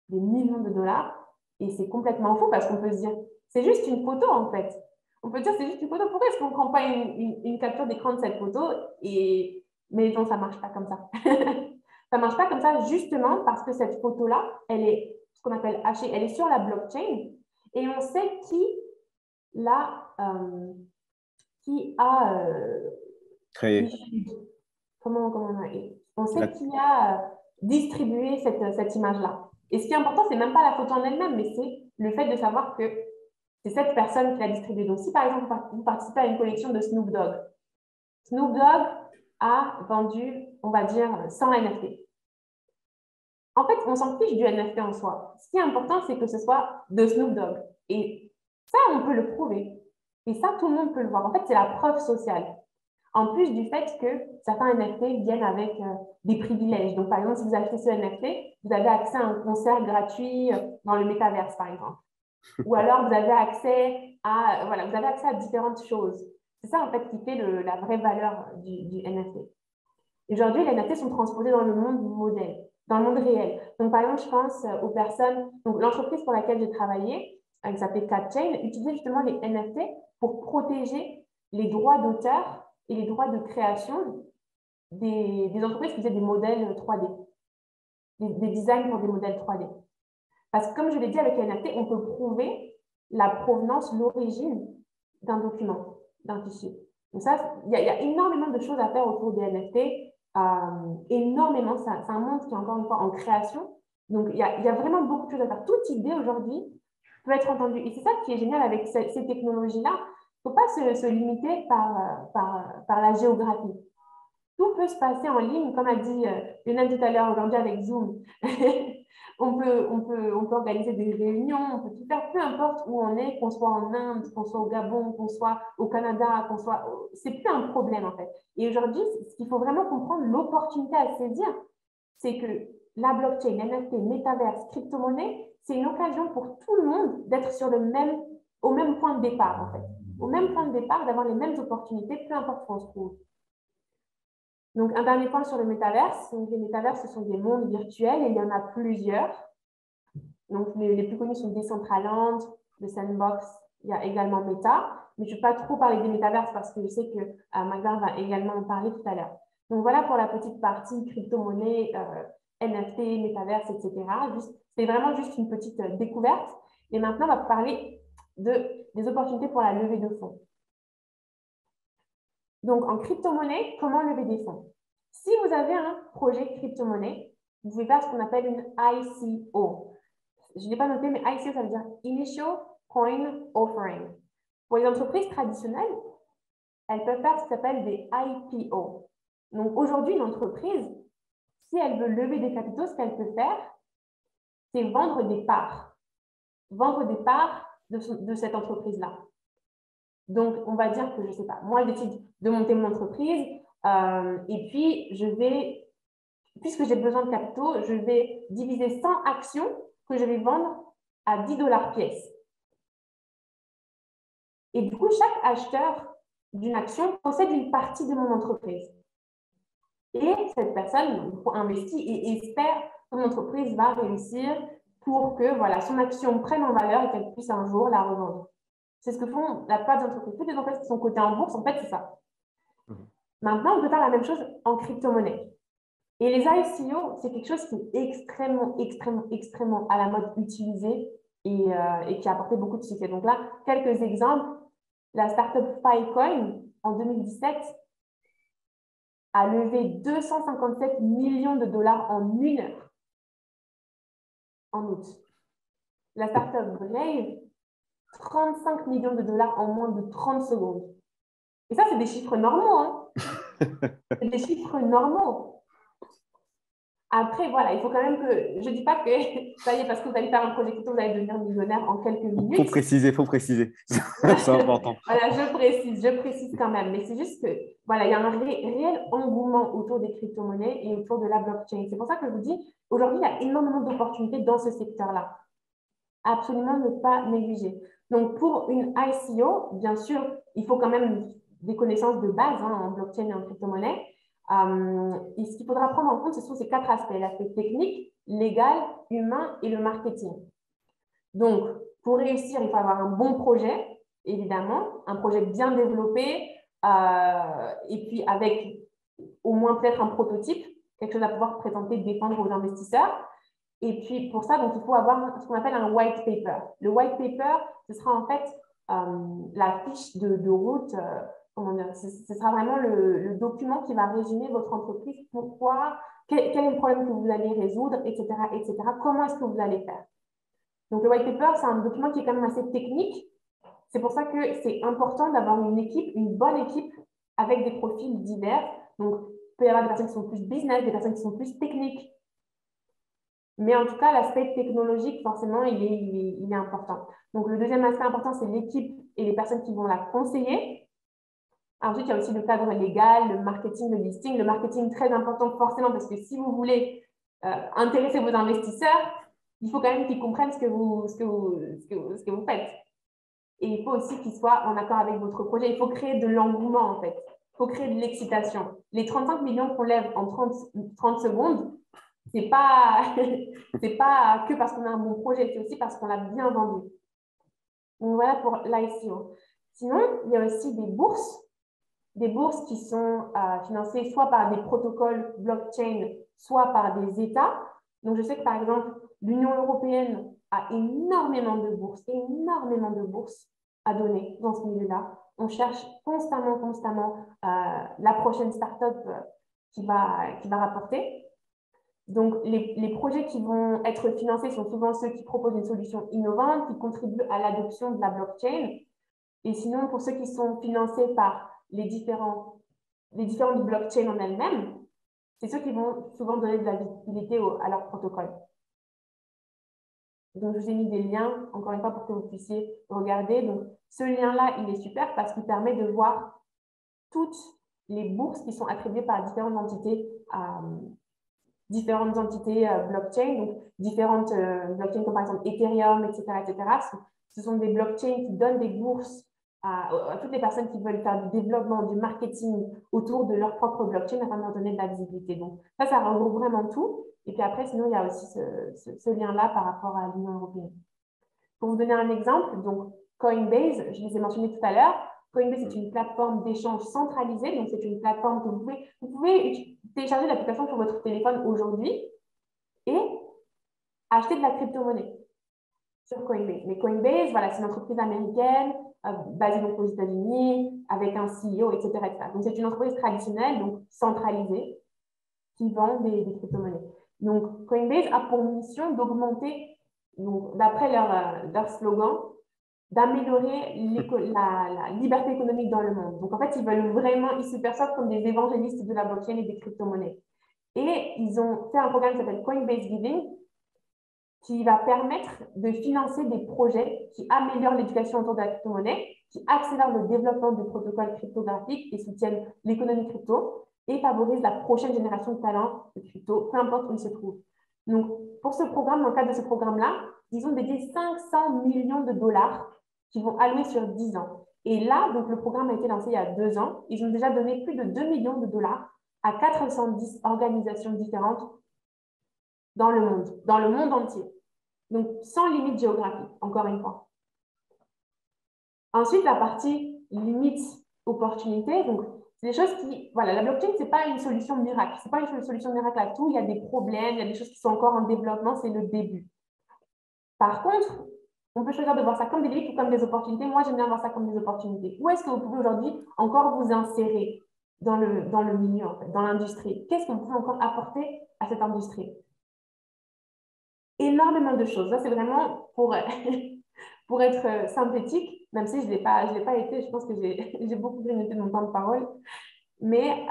[SPEAKER 2] de dollars. Et c'est complètement fou parce qu'on peut se dire, c'est juste une photo en fait. On peut dire, c'est juste une photo. Pourquoi est-ce qu'on ne prend pas une capture d'écran de cette photo? Mais non, ça ne marche pas comme ça. Ça ne marche pas comme ça justement parce que cette photo-là, elle est ce qu'on appelle hachée. Elle est sur la blockchain et on sait qui a
[SPEAKER 1] Créé.
[SPEAKER 2] comment on sait qui a distribué cette image-là. Et ce qui est important, c'est même pas la photo en elle-même, mais c'est le fait de savoir que c'est cette personne qui l'a distribuée. Donc, si par exemple, vous participez à une collection de Snoop Dogg, Snoop Dogg a vendu, on va dire, 100 NFT. En fait, on s'en fiche du NFT en soi. Ce qui est important, c'est que ce soit de Snoop Dogg. Et ça, on peut le prouver. Et ça, tout le monde peut le voir. En fait, c'est la preuve sociale. En plus du fait que certains NFT viennent avec des privilèges. Donc, par exemple, si vous achetez ce NFT, vous avez accès à un concert gratuit dans le métaverse, par exemple. Ou alors, vous avez accès à différentes choses. C'est ça, en fait, qui fait la vraie valeur du NFT. Aujourd'hui, les NFT sont transposés dans le monde modèle, dans le monde réel. Donc, par exemple, je pense aux personnes, donc l'entreprise pour laquelle j'ai travaillé, qui s'appelait CatChain, utilisait justement les NFT pour protéger les droits d'auteur et les droits de création des entreprises qui faisaient des modèles 3D, des designs pour des modèles 3D. Parce que comme je l'ai dit, avec les NFT, on peut prouver la provenance, l'origine d'un document, d'un fichier. Donc ça, il y a énormément de choses à faire autour des NFT, énormément. C'est un monde qui est encore une fois en création. Donc, il y a vraiment beaucoup de choses à faire. Toute idée aujourd'hui peut être entendue. Et c'est ça qui est génial avec ces technologies-là. Il ne faut pas se limiter par la géographie. Tout peut se passer en ligne, comme a dit Lionel tout à l'heure aujourd'hui avec Zoom. on peut organiser des réunions, on peut tout faire, peu importe où on est, qu'on soit en Inde, qu'on soit au Gabon, qu'on soit au Canada, c'est plus un problème en fait. Et aujourd'hui, ce qu'il faut vraiment comprendre, l'opportunité à saisir, c'est que la blockchain, NFT, métaverse, crypto-monnaie, c'est une occasion pour tout le monde d'être au même point de départ en fait. Au même point de départ, d'avoir les mêmes opportunités, peu importe où on se trouve. Donc, un dernier point sur le métaverse. Donc, les métaverses, ce sont des mondes virtuels et il y en a plusieurs. Donc, les plus connus sont Decentraland, le Sandbox, il y a également Meta. Mais je ne vais pas trop parler des métaverses parce que je sais que Magda va également en parler tout à l'heure. Donc, voilà pour la petite partie crypto-monnaie, NFT, métaverse, etc. C'est vraiment juste une petite découverte. Et maintenant, on va parler des opportunités pour la levée de fonds. Donc, en crypto-monnaie, comment lever des fonds? Si vous avez un projet crypto-monnaie, vous pouvez faire ce qu'on appelle une ICO. Je ne l'ai pas noté, mais ICO, ça veut dire Initial Coin Offering. Pour les entreprises traditionnelles, elles peuvent faire ce qui s'appelle des IPO. Donc, aujourd'hui, une entreprise, si elle veut lever des capitaux, ce qu'elle peut faire, c'est vendre des parts. Vendre des parts de cette entreprise-là. Donc, on va dire que, je ne sais pas, moi, je décide de monter mon entreprise et puis puisque j'ai besoin de capitaux, je vais diviser 100 actions que je vais vendre à 10 $ pièce. Et du coup, chaque acheteur d'une action possède une partie de mon entreprise. Et cette personne investit et espère que mon entreprise va réussir pour que son action prenne en valeur et qu'elle puisse un jour la revendre. C'est ce que font la plupart des entreprises. Toutes les entreprises qui sont cotées en bourse, en fait, c'est ça. Maintenant, on peut faire la même chose en crypto-monnaie. Et les ICO, c'est quelque chose qui est extrêmement, extrêmement, extrêmement à la mode utilisé et qui a apporté beaucoup de succès. Donc là, quelques exemples. La startup Filecoin, en 2017, a levé 257 millions de dollars en 1 heure, en août. La startup Brave, 35 millions de dollars en moins de 30 secondes. Et ça, c'est des chiffres normaux. Hein. C'est des chiffres normaux. Après, voilà, il faut quand même que... Je ne dis pas que ça y est, parce que vous allez faire un projet crypto, vous allez devenir millionnaire en quelques minutes.
[SPEAKER 1] Faut préciser. C'est important.
[SPEAKER 2] Voilà, je précise quand même. Mais c'est juste que, voilà, il y a un réel engouement autour des crypto-monnaies et autour de la blockchain. C'est pour ça que je vous dis, aujourd'hui, il y a énormément d'opportunités dans ce secteur-là. Absolument ne pas négliger. Donc, pour une ICO, bien sûr, il faut quand même des connaissances de base en blockchain et en crypto-monnaie. Et ce qu'il faudra prendre en compte, ce sont ces 4 aspects, l'aspect technique, légal, humain et le marketing. Donc, pour réussir, il faut avoir un bon projet, évidemment, un projet bien développé, et puis avec au moins peut-être un prototype, quelque chose à pouvoir présenter, défendre aux investisseurs. Et puis, pour ça, donc, il faut avoir ce qu'on appelle un white paper. Le white paper, ce sera en fait la fiche de route, comment dire, ce sera vraiment le document qui va résumer votre entreprise, pourquoi, quel est le problème que vous allez résoudre, etc., etc. Comment est-ce que vous allez faire. Donc, le white paper, c'est un document qui est quand même assez technique. C'est pour ça que c'est important d'avoir une équipe, une bonne équipe avec des profils divers. Donc, il peut y avoir des personnes qui sont plus business, des personnes qui sont plus techniques. Mais en tout cas, l'aspect technologique, forcément, il est important. Donc, le deuxième aspect important, c'est l'équipe et les personnes qui vont la conseiller. Ensuite, il y a aussi le cadre légal, le marketing, le listing. Le marketing, très important forcément, parce que si vous voulez intéresser vos investisseurs, il faut quand même qu'ils comprennent ce que vous faites. Et il faut aussi qu'ils soient en accord avec votre projet. Il faut créer de l'engouement, en fait. Il faut créer de l'excitation. Les 35 millions qu'on lève en 30 secondes, c'est pas que parce qu'on a un bon projet, c'est aussi parce qu'on l'a bien vendu. Donc voilà pour l'ICO. Sinon, il y a aussi des bourses qui sont financées soit par des protocoles blockchain, soit par des États. Donc je sais que par exemple, l'Union européenne a énormément de bourses à donner dans ce milieu-là. On cherche constamment la prochaine start-up qui va rapporter. Donc, les projets qui vont être financés sont souvent ceux qui proposent une solution innovante, qui contribuent à l'adoption de la blockchain. Et sinon, pour ceux qui sont financés par les différentes blockchains en elles-mêmes, c'est ceux qui vont souvent donner de la visibilité à leur protocole. Donc, je vous ai mis des liens, encore une fois, pour que vous puissiez regarder. Donc, ce lien-là, il est super parce qu'il permet de voir toutes les bourses qui sont attribuées par différentes entités blockchain, donc différentes blockchains comme par exemple Ethereum, etc. Ce sont des blockchains qui donnent des bourses à toutes les personnes qui veulent faire du développement, du marketing autour de leur propre blockchain afin de leur donner de la visibilité. Donc ça regroupe vraiment tout. Et puis après, sinon, il y a aussi ce lien-là par rapport à l'Union européenne. Pour vous donner un exemple, donc Coinbase, je les ai mentionnés tout à l'heure. Coinbase est une plateforme d'échange centralisée, donc c'est une plateforme que vous pouvez télécharger l'application sur votre téléphone aujourd'hui et acheter de la crypto-monnaie sur Coinbase. Mais Coinbase, voilà, c'est une entreprise américaine basée donc aux États-Unis avec un CEO, etc., etc. Donc c'est une entreprise traditionnelle, donc centralisée, qui vend des crypto-monnaies. Donc Coinbase a pour mission d'augmenter, d'après leur slogan, d'améliorer la liberté économique dans le monde. Donc, en fait, ils se perçoivent comme des évangélistes de la blockchain et des crypto-monnaies. Et ils ont fait un programme qui s'appelle Coinbase Giving, qui va permettre de financer des projets qui améliorent l'éducation autour de la crypto-monnaie, qui accélèrent le développement de protocoles cryptographiques et soutiennent l'économie crypto et favorisent la prochaine génération de talents de crypto, peu importe où ils se trouvent. Donc, pour ce programme, dans le cadre de ce programme-là, ils ont dédié 500 millions de dollars qui vont allouer sur 10 ans. Et là, donc, le programme a été lancé il y a 2 ans. Ils ont déjà donné plus de 2 millions de dollars à 410 organisations différentes dans le monde entier. Donc, sans limite géographique, encore une fois. Ensuite, la partie limite opportunité. Donc, c'est des choses qui... Voilà, la blockchain, ce n'est pas une solution miracle. Ce n'est pas une solution miracle à tout. Il y a des problèmes, il y a des choses qui sont encore en développement. C'est le début. Par contre, on peut choisir de voir ça comme des limites ou comme des opportunités. Moi, j'aime bien voir ça comme des opportunités. Où est-ce que vous pouvez aujourd'hui encore vous insérer dans le milieu, en fait, dans l'industrie? Qu'est-ce que vous pouvez encore apporter à cette industrie? Énormément de choses. Ça, c'est vraiment pour pour être synthétique, même si je l'ai pas été, je pense que j'ai beaucoup grignoté de mon temps de parole, mais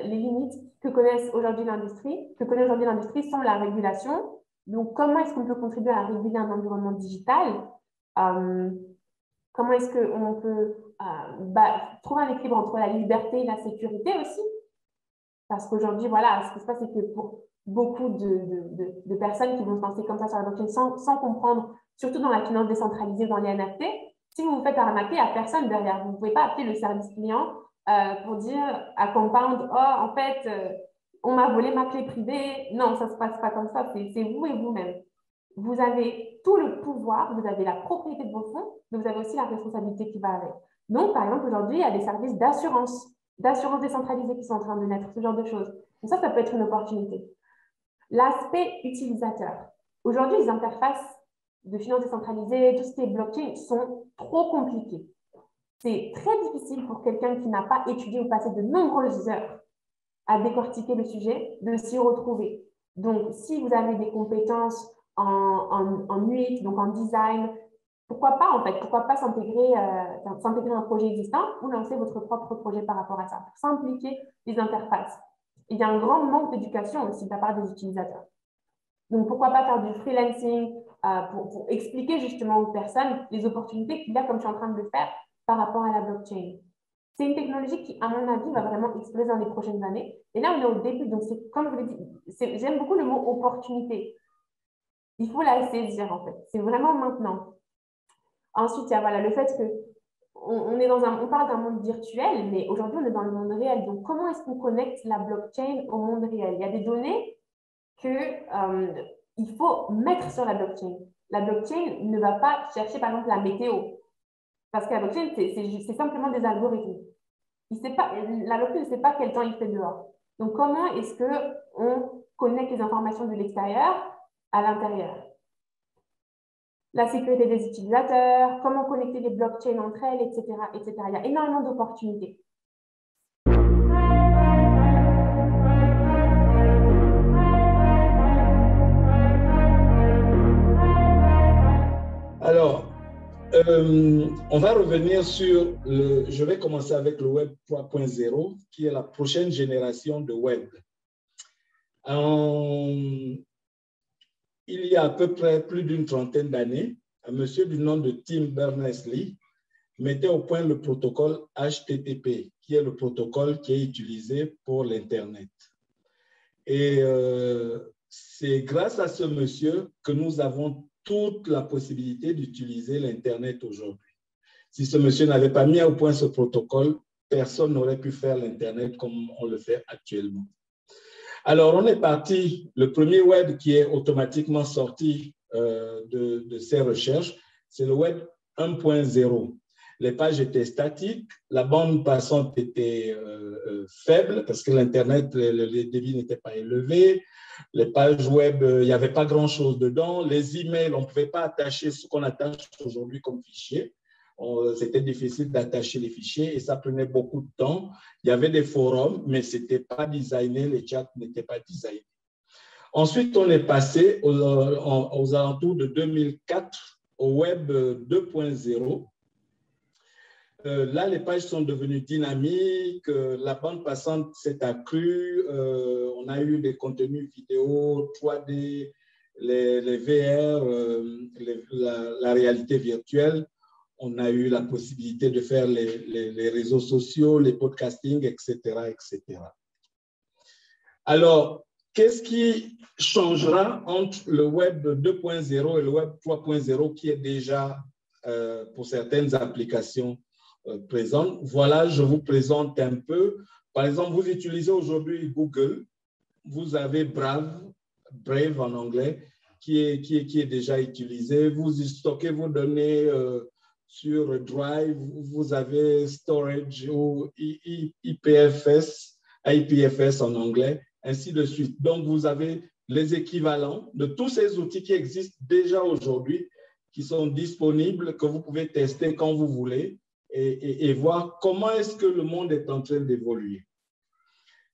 [SPEAKER 2] les limites que connaît aujourd'hui l'industrie sont la régulation. Donc, comment est-ce qu'on peut contribuer à réguler un environnement digital? Comment est-ce qu'on peut trouver un équilibre entre la liberté et la sécurité aussi? Parce qu'aujourd'hui, voilà, ce qui se passe, c'est que pour beaucoup de personnes qui vont se lancer comme ça sur la blockchain sans comprendre, surtout dans la finance décentralisée, dans les NFT, si vous vous faites arnaquer, il n'y a personne derrière. Vous ne pouvez pas appeler le service client pour dire à Compound, oh, en fait, on m'a volé ma clé privée. Non, ça ne se passe pas comme ça. C'est vous et vous-même. Vous avez tout le pouvoir, vous avez la propriété de vos fonds, mais vous avez aussi la responsabilité qui va avec. Donc, par exemple, aujourd'hui, il y a des services d'assurance décentralisée qui sont en train de naître, ce genre de choses. Donc ça peut être une opportunité. L'aspect utilisateur. Aujourd'hui, les interfaces de finance décentralisée, tout ce qui est blockchain, sont trop compliquées. C'est très difficile pour quelqu'un qui n'a pas étudié ou passé de nombreuses heures à décortiquer le sujet, de s'y retrouver. Donc, si vous avez des compétences en UX, donc en design, pourquoi pas en fait, pourquoi pas s'intégrer à un projet existant ou lancer votre propre projet par rapport à ça, pour simplifier les interfaces. Il y a un grand manque d'éducation aussi de la part des utilisateurs. Donc, pourquoi pas faire du freelancing pour expliquer justement aux personnes les opportunités qu'il y a, comme je suis en train de le faire, par rapport à la blockchain. C'est une technologie qui, à mon avis, va vraiment exploser dans les prochaines années. Et là, on est au début. Donc, c'est comme je vous l'ai dit, j'aime beaucoup le mot opportunité. Il faut la saisir, en fait. C'est vraiment maintenant. Ensuite, il y a voilà, le fait que on parle d'un monde virtuel, mais aujourd'hui, on est dans le monde réel. Donc, comment est-ce qu'on connecte la blockchain au monde réel? Il y a des données qu'il faut mettre sur la blockchain. La blockchain ne va pas chercher, par exemple, la météo. Parce que la blockchain, c'est simplement des algorithmes. La blockchain ne sait pas quel temps il fait dehors. Donc, comment est-ce qu'on connecte les informations de l'extérieur à l'intérieur? La sécurité des utilisateurs, comment connecter les blockchains entre elles, etc., etc. Il y a énormément d'opportunités.
[SPEAKER 3] Alors, on va revenir sur je vais commencer avec le Web 3.0, qui est la prochaine génération de Web. Il y a à peu près plus d'une trentaine d'années, un monsieur du nom de Tim Berners-Lee mettait au point le protocole HTTP, qui est le protocole qui est utilisé pour l'Internet. Et c'est grâce à ce monsieur que nous avons toute la possibilité d'utiliser l'Internet aujourd'hui. Si ce monsieur n'avait pas mis au point ce protocole, personne n'aurait pu faire l'Internet comme on le fait actuellement. Alors, on est parti, le premier web qui est automatiquement sorti de ces recherches, c'est le web 1.0. Les pages étaient statiques, la bande passante était faible parce que l'Internet, les débits n'étaient pas élevés. Les pages web, il n'y avait pas grand-chose dedans. Les emails, on ne pouvait pas attacher ce qu'on attache aujourd'hui comme fichier. C'était difficile d'attacher les fichiers et ça prenait beaucoup de temps. Il y avait des forums, mais ce n'était pas designé, les chats n'étaient pas designés. Ensuite, on est passé aux alentours de 2004 au Web 2.0. Là, les pages sont devenues dynamiques, la bande passante s'est accrue, on a eu des contenus vidéo 3D, les VR, la réalité virtuelle. On a eu la possibilité de faire les réseaux sociaux, les podcastings, etc., etc. Alors, qu'est-ce qui changera entre le Web 2.0 et le Web 3.0 qui est déjà, pour certaines applications, présentes? Voilà, je vous présente un peu. Par exemple, vous utilisez aujourd'hui Google, vous avez Brave en anglais, qui est déjà utilisé. Vous stockez vos données sur Drive, vous avez Storage ou IPFS en anglais, ainsi de suite. Donc, vous avez les équivalents de tous ces outils qui existent déjà aujourd'hui, qui sont disponibles, que vous pouvez tester quand vous voulez et voir comment est-ce que le monde est en train d'évoluer.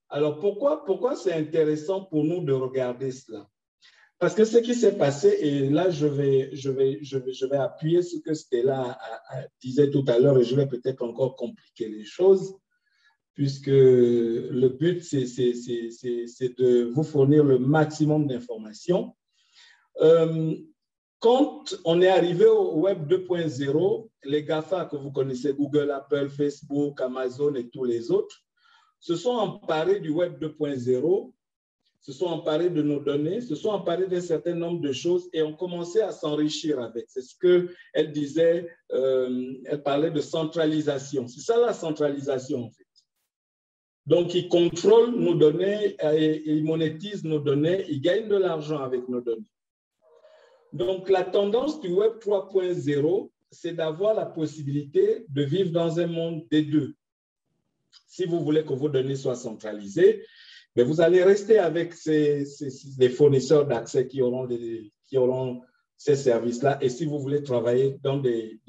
[SPEAKER 3] Alors, pourquoi c'est intéressant pour nous de regarder cela? Parce que ce qui s'est passé, et là, je vais appuyer ce que Stella disait tout à l'heure, et je vais peut-être encore compliquer les choses, puisque le but, c'est de vous fournir le maximum d'informations. Quand on est arrivé au Web 2.0, les GAFA que vous connaissez, Google, Apple, Facebook, Amazon et tous les autres, se sont emparés du Web 2.0, se sont emparés de nos données, se sont emparés d'un certain nombre de choses et ont commencé à s'enrichir avec. C'est ce qu'elle disait, elle parlait de centralisation. C'est ça la centralisation en fait. Donc, ils contrôlent nos données, ils monétisent nos données, ils gagnent de l'argent avec nos données. Donc, la tendance du Web 3.0, c'est d'avoir la possibilité de vivre dans un monde des deux. Si vous voulez que vos données soient centralisées, mais vous allez rester avec les fournisseurs d'accès qui auront ces services-là. Et si vous voulez travailler dans des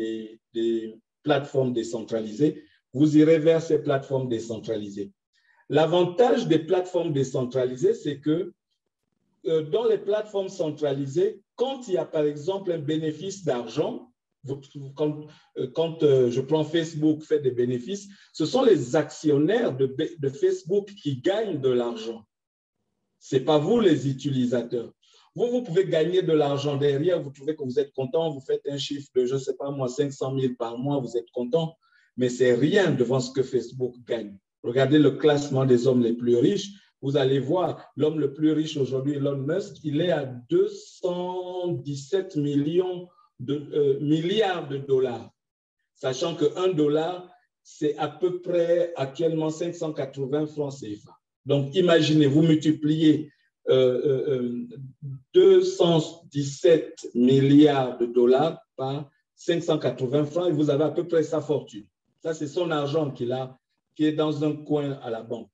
[SPEAKER 3] plateformes décentralisées, vous irez vers ces plateformes décentralisées. L'avantage des plateformes décentralisées, c'est que dans les plateformes centralisées, quand il y a par exemple un bénéfice d'argent, quand je prends Facebook fait des bénéfices, ce sont les actionnaires de Facebook qui gagnent de l'argent. Ce n'est pas vous les utilisateurs. Vous pouvez gagner de l'argent derrière, vous trouvez que vous êtes content, vous faites un chiffre de, je ne sais pas moi, 500 000 par mois, vous êtes content, mais c'est rien devant ce que Facebook gagne. Regardez le classement des hommes les plus riches. Vous allez voir, l'homme le plus riche aujourd'hui, Elon Musk, il est à 217 milliards de dollars. Sachant que $1, c'est à peu près actuellement 580 francs CFA. Donc, imaginez, vous multipliez 217 milliards de dollars par 580 francs et vous avez à peu près sa fortune. Ça, c'est son argent qu'il a, qui est dans un coin à la banque.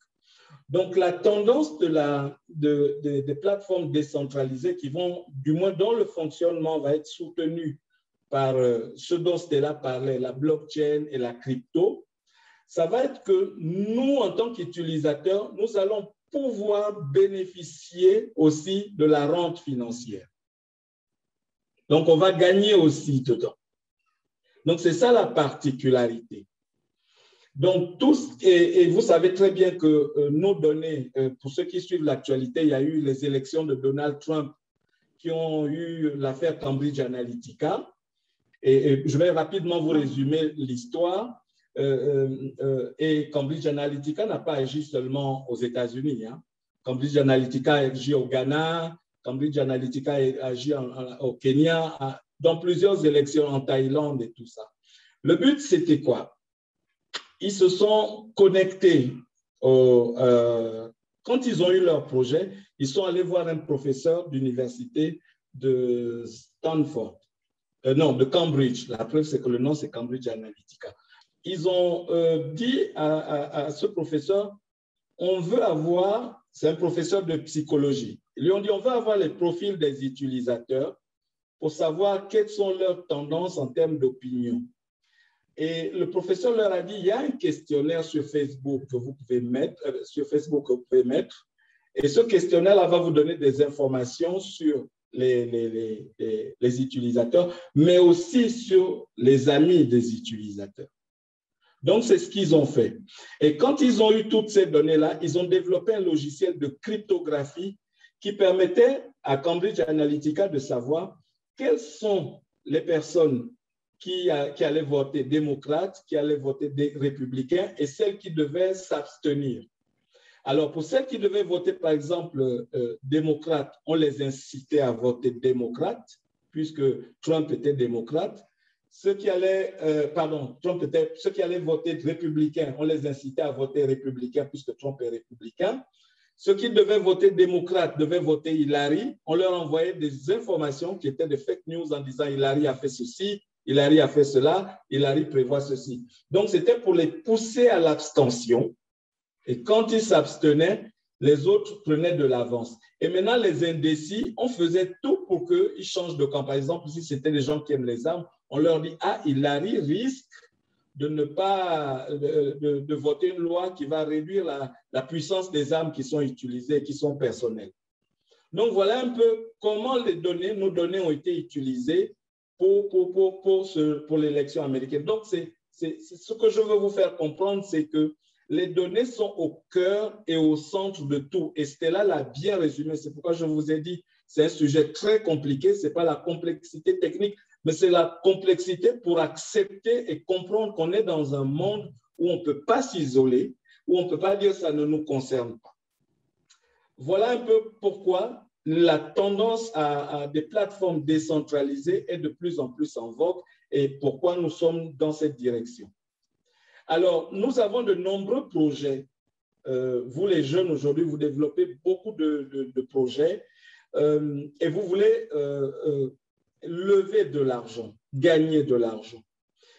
[SPEAKER 3] Donc, la tendance des plateformes décentralisées qui vont, du moins dont le fonctionnement va être soutenu par ce dont Stella parlait, la blockchain et la crypto, ça va être que nous, en tant qu'utilisateurs, nous allons pouvoir bénéficier aussi de la rente financière. Donc, on va gagner aussi dedans. Donc, c'est ça la particularité. Donc, et vous savez très bien que nos données, pour ceux qui suivent l'actualité, il y a eu les élections de Donald Trump qui ont eu l'affaire Cambridge Analytica. Et je vais rapidement vous résumer l'histoire. Et Cambridge Analytica n'a pas agi seulement aux États-Unis. Hein. Cambridge Analytica a agi au Ghana, Cambridge Analytica a agi au Kenya, dans plusieurs élections en Thaïlande et tout ça. Le but, c'était quoi? Ils se sont connectés quand ils ont eu leur projet, ils sont allés voir un professeur d'université de Stanford, de Cambridge. La preuve, c'est que le nom, c'est Cambridge Analytica. Ils ont dit à ce professeur, on veut avoir, c'est un professeur de psychologie, ils lui ont dit, on veut avoir les profils des utilisateurs pour savoir quelles sont leurs tendances en termes d'opinion. Et le professeur leur a dit, il y a un questionnaire sur Facebook que vous pouvez mettre, et ce questionnaire-là va vous donner des informations sur les utilisateurs, mais aussi sur les amis des utilisateurs. Donc, c'est ce qu'ils ont fait. Et quand ils ont eu toutes ces données-là, ils ont développé un logiciel de cryptographie qui permettait à Cambridge Analytica de savoir quelles sont les personnes qui allaient voter démocrate, qui allaient voter républicain et celles qui devaient s'abstenir. Alors, pour celles qui devaient voter, par exemple, démocrate, on les incitait à voter démocrate, puisque Trump était démocrate. Ceux qui allaient, ceux qui allaient voter républicain, on les incitait à voter républicain, puisque Trump est républicain. Ceux qui devaient voter démocrate devaient voter Hillary. On leur envoyait des informations qui étaient des fake news en disant Hillary a fait ceci, Hillary a fait cela, Hillary prévoit ceci. Donc, c'était pour les pousser à l'abstention. Et quand ils s'abstenaient, les autres prenaient de l'avance. Et maintenant, les indécis, on faisait tout pour qu'ils changent de camp. Par exemple, si c'était des gens qui aiment les armes, on leur dit, ah, Hillary risque de ne pas de voter une loi qui va réduire la puissance des armes qui sont utilisées et qui sont personnelles. Donc, voilà un peu comment nos données ont été utilisées pour l'élection américaine. Donc, ce que je veux vous faire comprendre, c'est que les données sont au cœur et au centre de tout. Et Stella l'a bien résumé. C'est pourquoi je vous ai dit, c'est un sujet très compliqué. Ce n'est pas la complexité technique, mais c'est la complexité pour accepter et comprendre qu'on est dans un monde où on ne peut pas s'isoler, où on ne peut pas dire ça ne nous concerne pas. Voilà un peu pourquoi la tendance à des plateformes décentralisées est de plus en plus en vogue et pourquoi nous sommes dans cette direction. Alors, nous avons de nombreux projets. Vous, les jeunes, aujourd'hui, vous développez beaucoup de projets et vous voulez lever de l'argent, gagner de l'argent.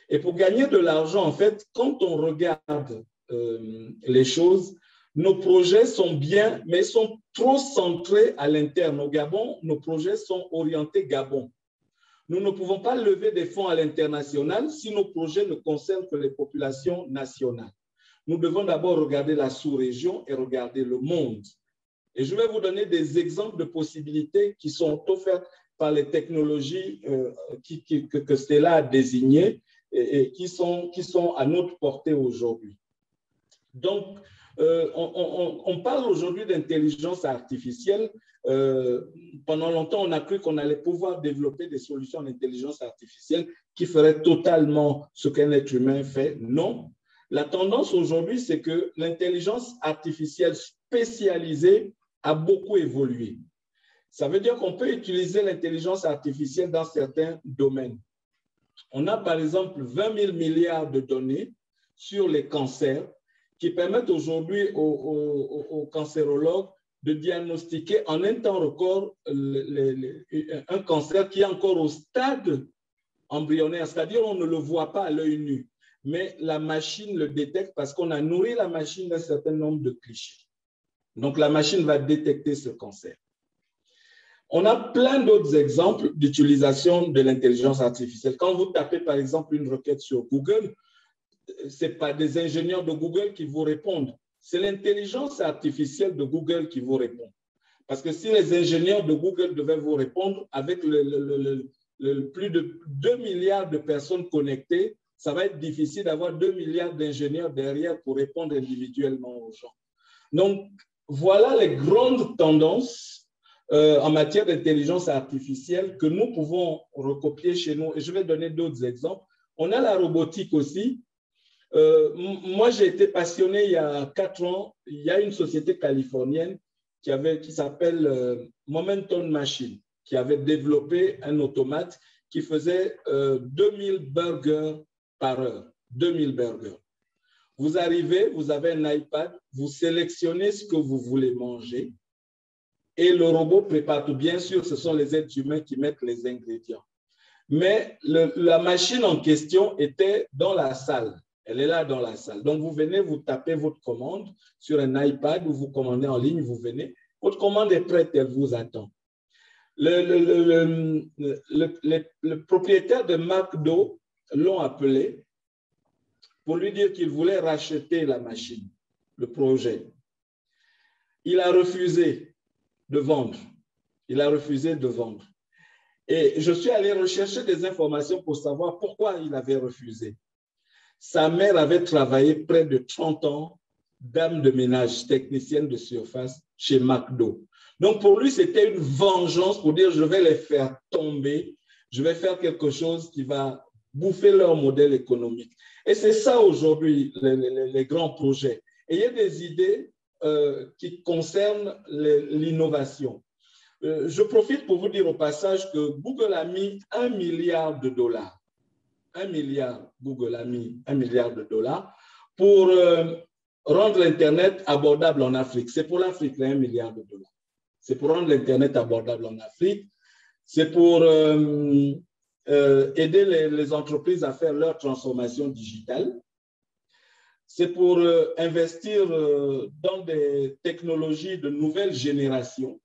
[SPEAKER 3] Et pour gagner de l'argent, en fait, quand on regarde les choses, nos projets sont bien, mais sont trop centrés à l'interne. Au Gabon, nos projets sont orientés Gabon. Nous ne pouvons pas lever des fonds à l'international si nos projets ne concernent que les populations nationales. Nous devons d'abord regarder la sous-région et regarder le monde. Et je vais vous donner des exemples de possibilités qui sont offertes par les technologies que Stella a désignées et qui sont à notre portée aujourd'hui. Donc, on parle aujourd'hui d'intelligence artificielle. Pendant longtemps, on a cru qu'on allait pouvoir développer des solutions d'intelligence artificielle qui feraient totalement ce qu'un être humain fait. Non. La tendance aujourd'hui, c'est que l'intelligence artificielle spécialisée a beaucoup évolué. Ça veut dire qu'on peut utiliser l'intelligence artificielle dans certains domaines. On a par exemple 20 000 milliards de données sur les cancers qui permettent aujourd'hui aux cancérologues de diagnostiquer en un temps record un cancer qui est encore au stade embryonnaire, c'est-à-dire on ne le voit pas à l'œil nu, mais la machine le détecte parce qu'on a nourri la machine d'un certain nombre de clichés. Donc la machine va détecter ce cancer. On a plein d'autres exemples d'utilisation de l'intelligence artificielle. Quand vous tapez par exemple une requête sur Google, ce n'est pas des ingénieurs de Google qui vous répondent, c'est l'intelligence artificielle de Google qui vous répond. Parce que si les ingénieurs de Google devaient vous répondre avec plus de 2 milliards de personnes connectées, ça va être difficile d'avoir 2 milliards d'ingénieurs derrière pour répondre individuellement aux gens. Donc, voilà les grandes tendances en matière d'intelligence artificielle que nous pouvons recopier chez nous. Et je vais donner d'autres exemples. On a la robotique aussi. Moi, j'ai été passionné il y a 4 ans. Il y a une société californienne qui s'appelle Momentum Machine, qui avait développé un automate qui faisait 2000 burgers par heure. 2000 burgers. Vous arrivez, vous avez un iPad, vous sélectionnez ce que vous voulez manger et le robot prépare tout. Bien sûr, ce sont les êtres humains qui mettent les ingrédients. Mais la machine en question était dans la salle. Elle est là dans la salle. Donc, vous venez, vous tapez votre commande sur un iPad ou vous commandez en ligne, vous venez. Votre commande est prête, elle vous attend. Le propriétaire de McDo l'ont appelé pour lui dire qu'il voulait racheter la machine, le projet. Il a refusé de vendre. Il a refusé de vendre. Et je suis allé rechercher des informations pour savoir pourquoi il avait refusé. Sa mère avait travaillé près de 30 ans, dame de ménage, technicienne de surface chez McDo. Donc pour lui, c'était une vengeance pour dire je vais les faire tomber, je vais faire quelque chose qui va bouffer leur modèle économique. Et c'est ça aujourd'hui, les grands projets. Et il y a des idées qui concernent l'innovation. Je profite pour vous dire au passage que Google a mis $1 milliard. 1 milliard, Google a mis $1 milliard pour rendre l'Internet abordable en Afrique. C'est pour l'Afrique, $1 milliard. C'est pour rendre l'Internet abordable en Afrique. C'est pour aider les entreprises à faire leur transformation digitale. C'est pour investir dans des technologies de nouvelle génération.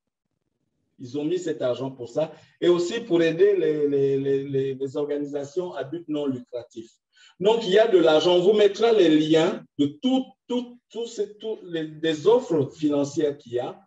[SPEAKER 3] Ils ont mis cet argent pour ça. Et aussi pour aider les organisations à but non lucratif. Donc, il y a de l'argent. On vous mettra les liens de toutes les offres financières qu'il y a.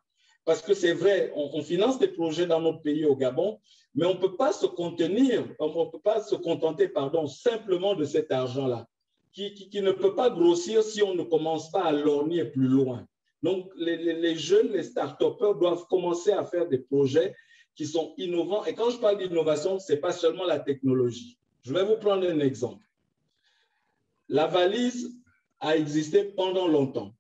[SPEAKER 3] parce que c'est vrai, on finance des projets dans notre pays au Gabon, mais on ne peut pas se contenir, on ne peut pas se contenter, pardon, simplement de cet argent-là, qui ne peut pas grossir si on ne commence pas à lorgner plus loin. Donc, les jeunes, les start-upers doivent commencer à faire des projets qui sont innovants. Et quand je parle d'innovation, ce n'est pas seulement la technologie. Je vais vous prendre un exemple. La valise a existé pendant longtemps.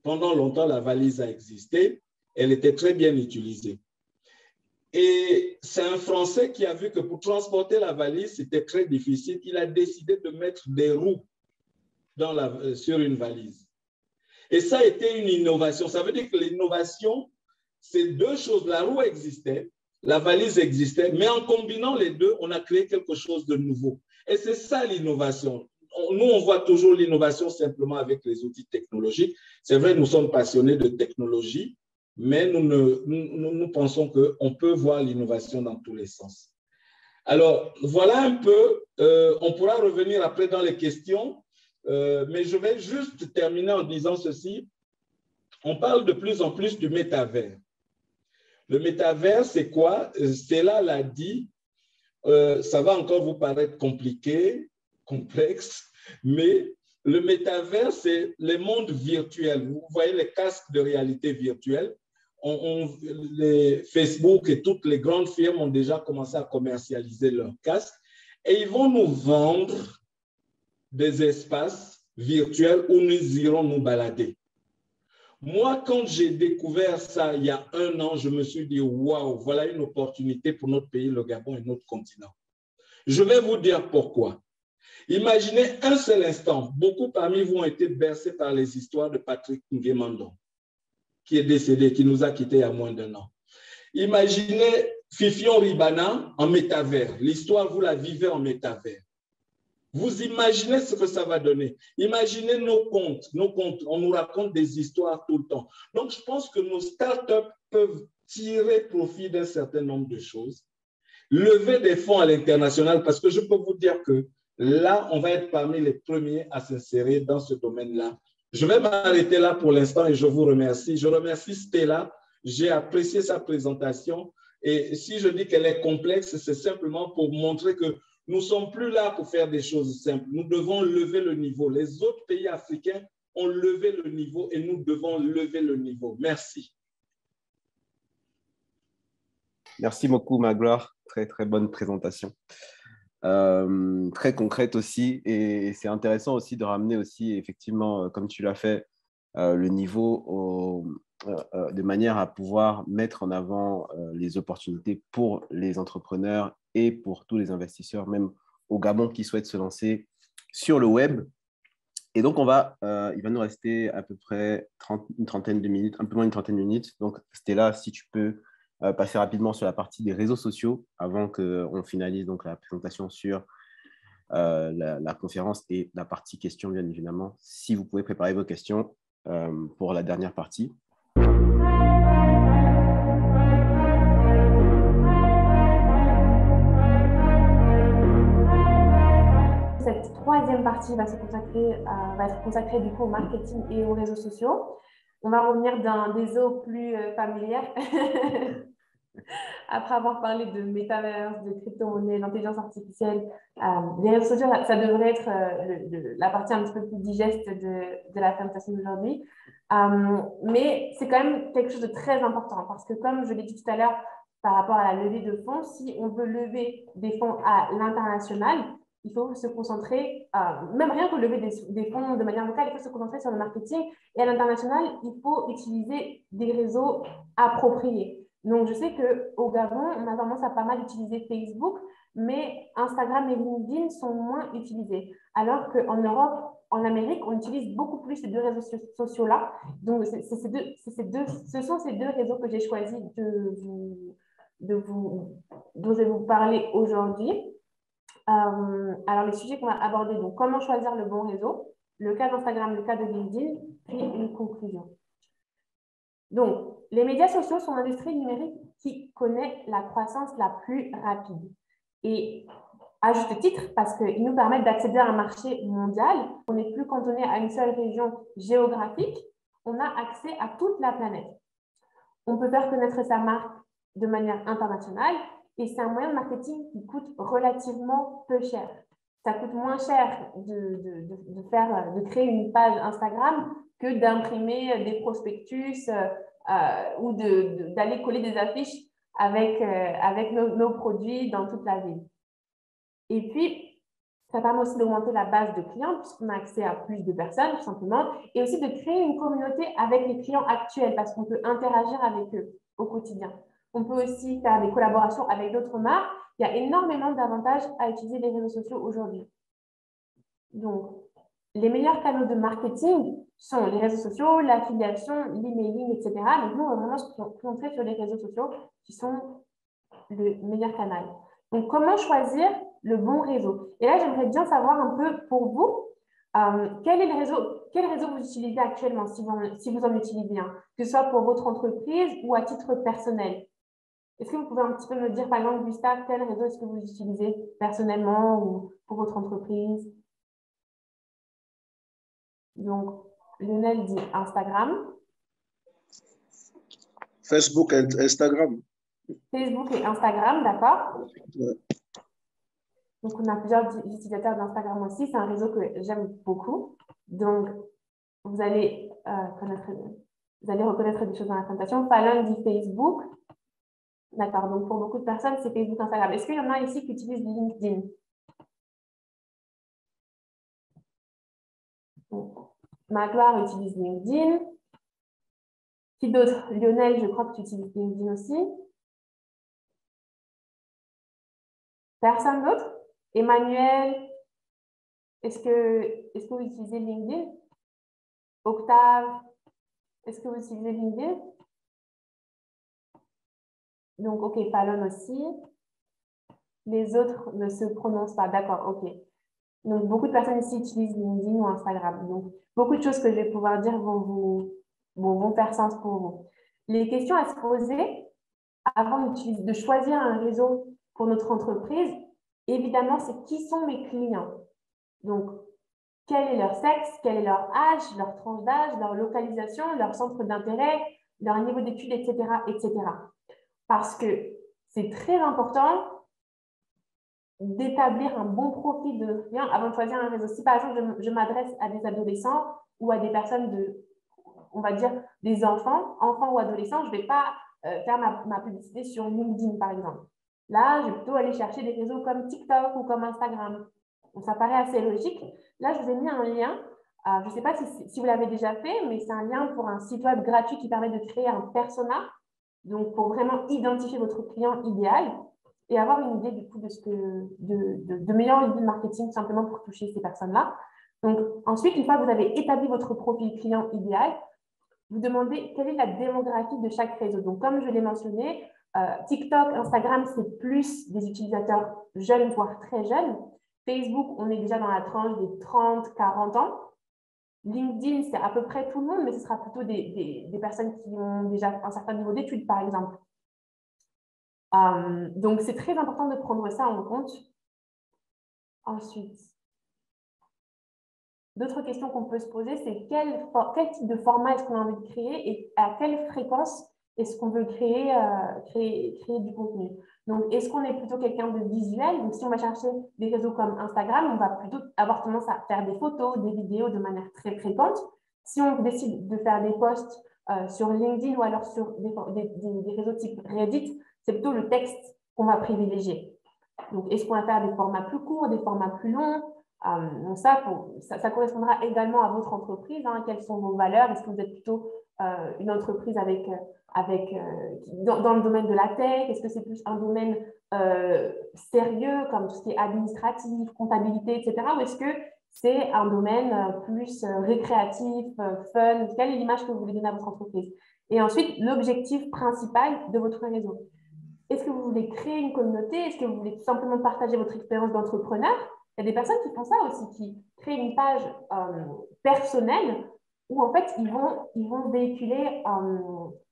[SPEAKER 3] Pendant longtemps, la valise a existé. Elle était très bien utilisée. Et c'est un Français qui a vu que pour transporter la valise, c'était très difficile. Il a décidé de mettre des roues sur une valise. Et ça a été une innovation. Ça veut dire que l'innovation, c'est deux choses. La roue existait, la valise existait, mais en combinant les deux, on a créé quelque chose de nouveau. Et c'est ça l'innovation. Nous, on voit toujours l'innovation simplement avec les outils technologiques. C'est vrai, nous sommes passionnés de technologie, mais nous pensons qu'on peut voir l'innovation dans tous les sens. Alors, voilà un peu, on pourra revenir après dans les questions, mais je vais juste terminer en disant ceci. On parle de plus en plus du métavers. Le métavers, c'est quoi? Stella l'a dit, ça va encore vous paraître compliqué, complexe, mais le métavers, c'est les mondes virtuels. Vous voyez les casques de réalité virtuelle. Les Facebook et toutes les grandes firmes ont déjà commencé à commercialiser leurs casques et ils vont nous vendre des espaces virtuels où nous irons nous balader. Moi, quand j'ai découvert ça il y a 1 an, je me suis dit, waouh, voilà une opportunité pour notre pays, le Gabon et notre continent. Je vais vous dire pourquoi. Imaginez un seul instant, beaucoup parmi vous ont été bercés par les histoires de Patrick Nguemandon, qui est décédé, qui nous a quittés il y a moins d'1 an. Imaginez Fifion Ribana en métavers. L'histoire, vous la vivez en métavers. Vous imaginez ce que ça va donner. Imaginez nos comptes. On nous raconte des histoires tout le temps. Donc, je pense que nos startups peuvent tirer profit d'un certain nombre de choses, lever des fonds à l'international, parce que je peux vous dire que là, on va être parmi les premiers à s'insérer dans ce domaine-là. Je vais m'arrêter là pour l'instant et je vous remercie. Je remercie Stella. J'ai apprécié sa présentation. Et si je dis qu'elle est complexe, c'est simplement pour montrer que nous ne sommes plus là pour faire des choses simples. Nous devons lever le niveau. Les autres pays africains ont levé le niveau et nous devons lever le niveau. Merci.
[SPEAKER 1] Merci beaucoup, Magloire. Très, très bonne présentation. Très concrète aussi. Et c'est intéressant aussi de ramener aussi, effectivement, comme tu l'as fait, le niveau de manière à pouvoir mettre en avant les opportunités pour les entrepreneurs et pour tous les investisseurs, même au Gabon, qui souhaitent se lancer sur le web. Et donc, il va nous rester à peu près une trentaine de minutes, un peu moins d'une trentaine de minutes. Donc, Stella, si tu peux passer rapidement sur la partie des réseaux sociaux avant qu'on finalise donc la présentation sur la conférence et la partie questions, bien évidemment. Si vous pouvez préparer vos questions pour la dernière partie.
[SPEAKER 2] Cette troisième partie va être consacrée du coup au marketing et aux réseaux sociaux. On va revenir dans des eaux plus familières. Après avoir parlé de métaverse, de crypto-monnaie, d'intelligence artificielle, les réseaux sociaux, ça devrait être la partie un petit peu plus digeste de la présentation d'aujourd'hui. Mais c'est quand même quelque chose de très important parce que, comme je l'ai dit tout à l'heure, par rapport à la levée de fonds, si on veut lever des fonds à l'international, il faut se concentrer, même rien que lever des fonds de manière locale, il faut se concentrer sur le marketing. Et à l'international, il faut utiliser des réseaux appropriés. Donc, je sais qu'au Gabon, on a tendance à pas mal utiliser Facebook, mais Instagram et LinkedIn sont moins utilisés. Alors qu'en Europe, en Amérique, on utilise beaucoup plus ces deux réseaux sociaux-là. Donc, ce sont ces deux réseaux que j'ai choisi dont je vais vous parler aujourd'hui. Alors, les sujets qu'on va aborder, donc comment choisir le bon réseau, le cas d'Instagram, le cas de LinkedIn, puis une conclusion. Donc, les médias sociaux sont l'industrie numérique qui connaît la croissance la plus rapide. Et à juste titre, parce qu'ils nous permettent d'accéder à un marché mondial. On n'est plus cantonné à une seule région géographique. On a accès à toute la planète. On peut faire connaître sa marque de manière internationale et c'est un moyen de marketing qui coûte relativement peu cher. Ça coûte moins cher de créer une page Instagram que d'imprimer des prospectus ou d'aller coller des affiches avec nos produits dans toute la ville. Et puis, ça permet aussi d'augmenter la base de clients puisqu'on a accès à plus de personnes, tout simplement, et aussi de créer une communauté avec les clients actuels parce qu'on peut interagir avec eux au quotidien. On peut aussi faire des collaborations avec d'autres marques. Il y a énormément d'avantages à utiliser les réseaux sociaux aujourd'hui. Donc, les meilleurs canaux de marketing sont les réseaux sociaux, l'affiliation, l'emailing, etc. Donc, nous, on va vraiment se concentrer sur les réseaux sociaux qui sont le meilleur canal. Donc, comment choisir le bon réseau? Et là, j'aimerais bien savoir un peu pour vous, quel réseau vous utilisez actuellement, si vous en utilisez un, que ce soit pour votre entreprise ou à titre personnel. Est-ce que vous pouvez un petit peu me dire, par exemple, Gustave, quel réseau est-ce que vous utilisez personnellement ou pour votre entreprise? Donc, Lionel dit Instagram.
[SPEAKER 4] Facebook et Instagram.
[SPEAKER 2] Facebook et Instagram, d'accord?
[SPEAKER 4] Ouais.
[SPEAKER 2] Donc, on a plusieurs utilisateurs d'Instagram aussi. C'est un réseau que j'aime beaucoup. Donc, vous allez reconnaître des choses dans la présentation. Fallon dit Facebook. D'accord. Donc, pour beaucoup de personnes, c'est Facebook, Instagram. Est-ce qu'il y en a ici qui utilisent LinkedIn? Magloire utilise LinkedIn. Qui d'autre? Lionel, je crois que tu utilises LinkedIn aussi. Personne d'autre? Emmanuel, est-ce que vous utilisez LinkedIn? Octave, est-ce que vous utilisez LinkedIn? Donc, OK, Fallon aussi. Les autres ne se prononcent pas. D'accord, OK. Donc, beaucoup de personnes ici utilisent LinkedIn ou Instagram. Donc, beaucoup de choses que je vais pouvoir dire vont faire sens pour vous. Les questions à se poser avant de choisir un réseau pour notre entreprise, évidemment, c'est qui sont mes clients? Donc, quel est leur sexe, quel est leur âge, leur tranche d'âge, leur localisation, leur centre d'intérêt, leur niveau d'études, etc., etc. Parce que c'est très important d'établir un bon profil de nos clients avant de choisir un réseau. Si par exemple, je m'adresse à des adolescents ou à des personnes on va dire, des enfants ou adolescents, je ne vais pas faire ma publicité sur LinkedIn, par exemple. Là, je vais plutôt aller chercher des réseaux comme TikTok ou comme Instagram. Donc, ça paraît assez logique. Là, je vous ai mis un lien. Je ne sais pas si vous l'avez déjà fait, mais c'est un lien pour un site web gratuit qui permet de créer un persona, donc pour vraiment identifier votre client idéal et avoir une idée du coup de meilleures idées de marketing simplement pour toucher ces personnes-là. Donc, ensuite, une fois que vous avez établi votre profil client idéal, vous demandez quelle est la démographie de chaque réseau. Donc, comme je l'ai mentionné, TikTok, Instagram, c'est plus des utilisateurs jeunes, voire très jeunes. Facebook, on est déjà dans la tranche des 30-40 ans. LinkedIn, c'est à peu près tout le monde, mais ce sera plutôt des personnes qui ont déjà un certain niveau d'études, par exemple. Donc, c'est très important de prendre ça en compte. Ensuite, d'autres questions qu'on peut se poser, c'est quel type de format est-ce qu'on a envie de créer et à quelle fréquence est-ce qu'on veut créer du contenu. Donc, est-ce qu'on est plutôt quelqu'un de visuel? Donc, si on va chercher des réseaux comme Instagram, on va plutôt avoir tendance à faire des photos, des vidéos de manière très fréquente. Si on décide de faire des posts sur LinkedIn ou alors sur des réseaux type Reddit, c'est plutôt le texte qu'on va privilégier. Donc, est-ce qu'on va faire des formats plus courts, des formats plus longs? Donc ça correspondra également à votre entreprise. Hein, quelles sont vos valeurs? Est-ce que vous êtes plutôt une entreprise dans le domaine de la tech? Est-ce que c'est plus un domaine sérieux comme tout ce qui est administratif, comptabilité, etc. Ou est-ce que c'est un domaine plus récréatif, fun? Quelle est l'image que vous voulez donner à votre entreprise? Et ensuite, l'objectif principal de votre réseau. Est-ce que vous voulez créer une communauté? Est-ce que vous voulez tout simplement partager votre expérience d'entrepreneur? Il y a des personnes qui font ça aussi, qui créent une page personnelle où en fait, ils vont véhiculer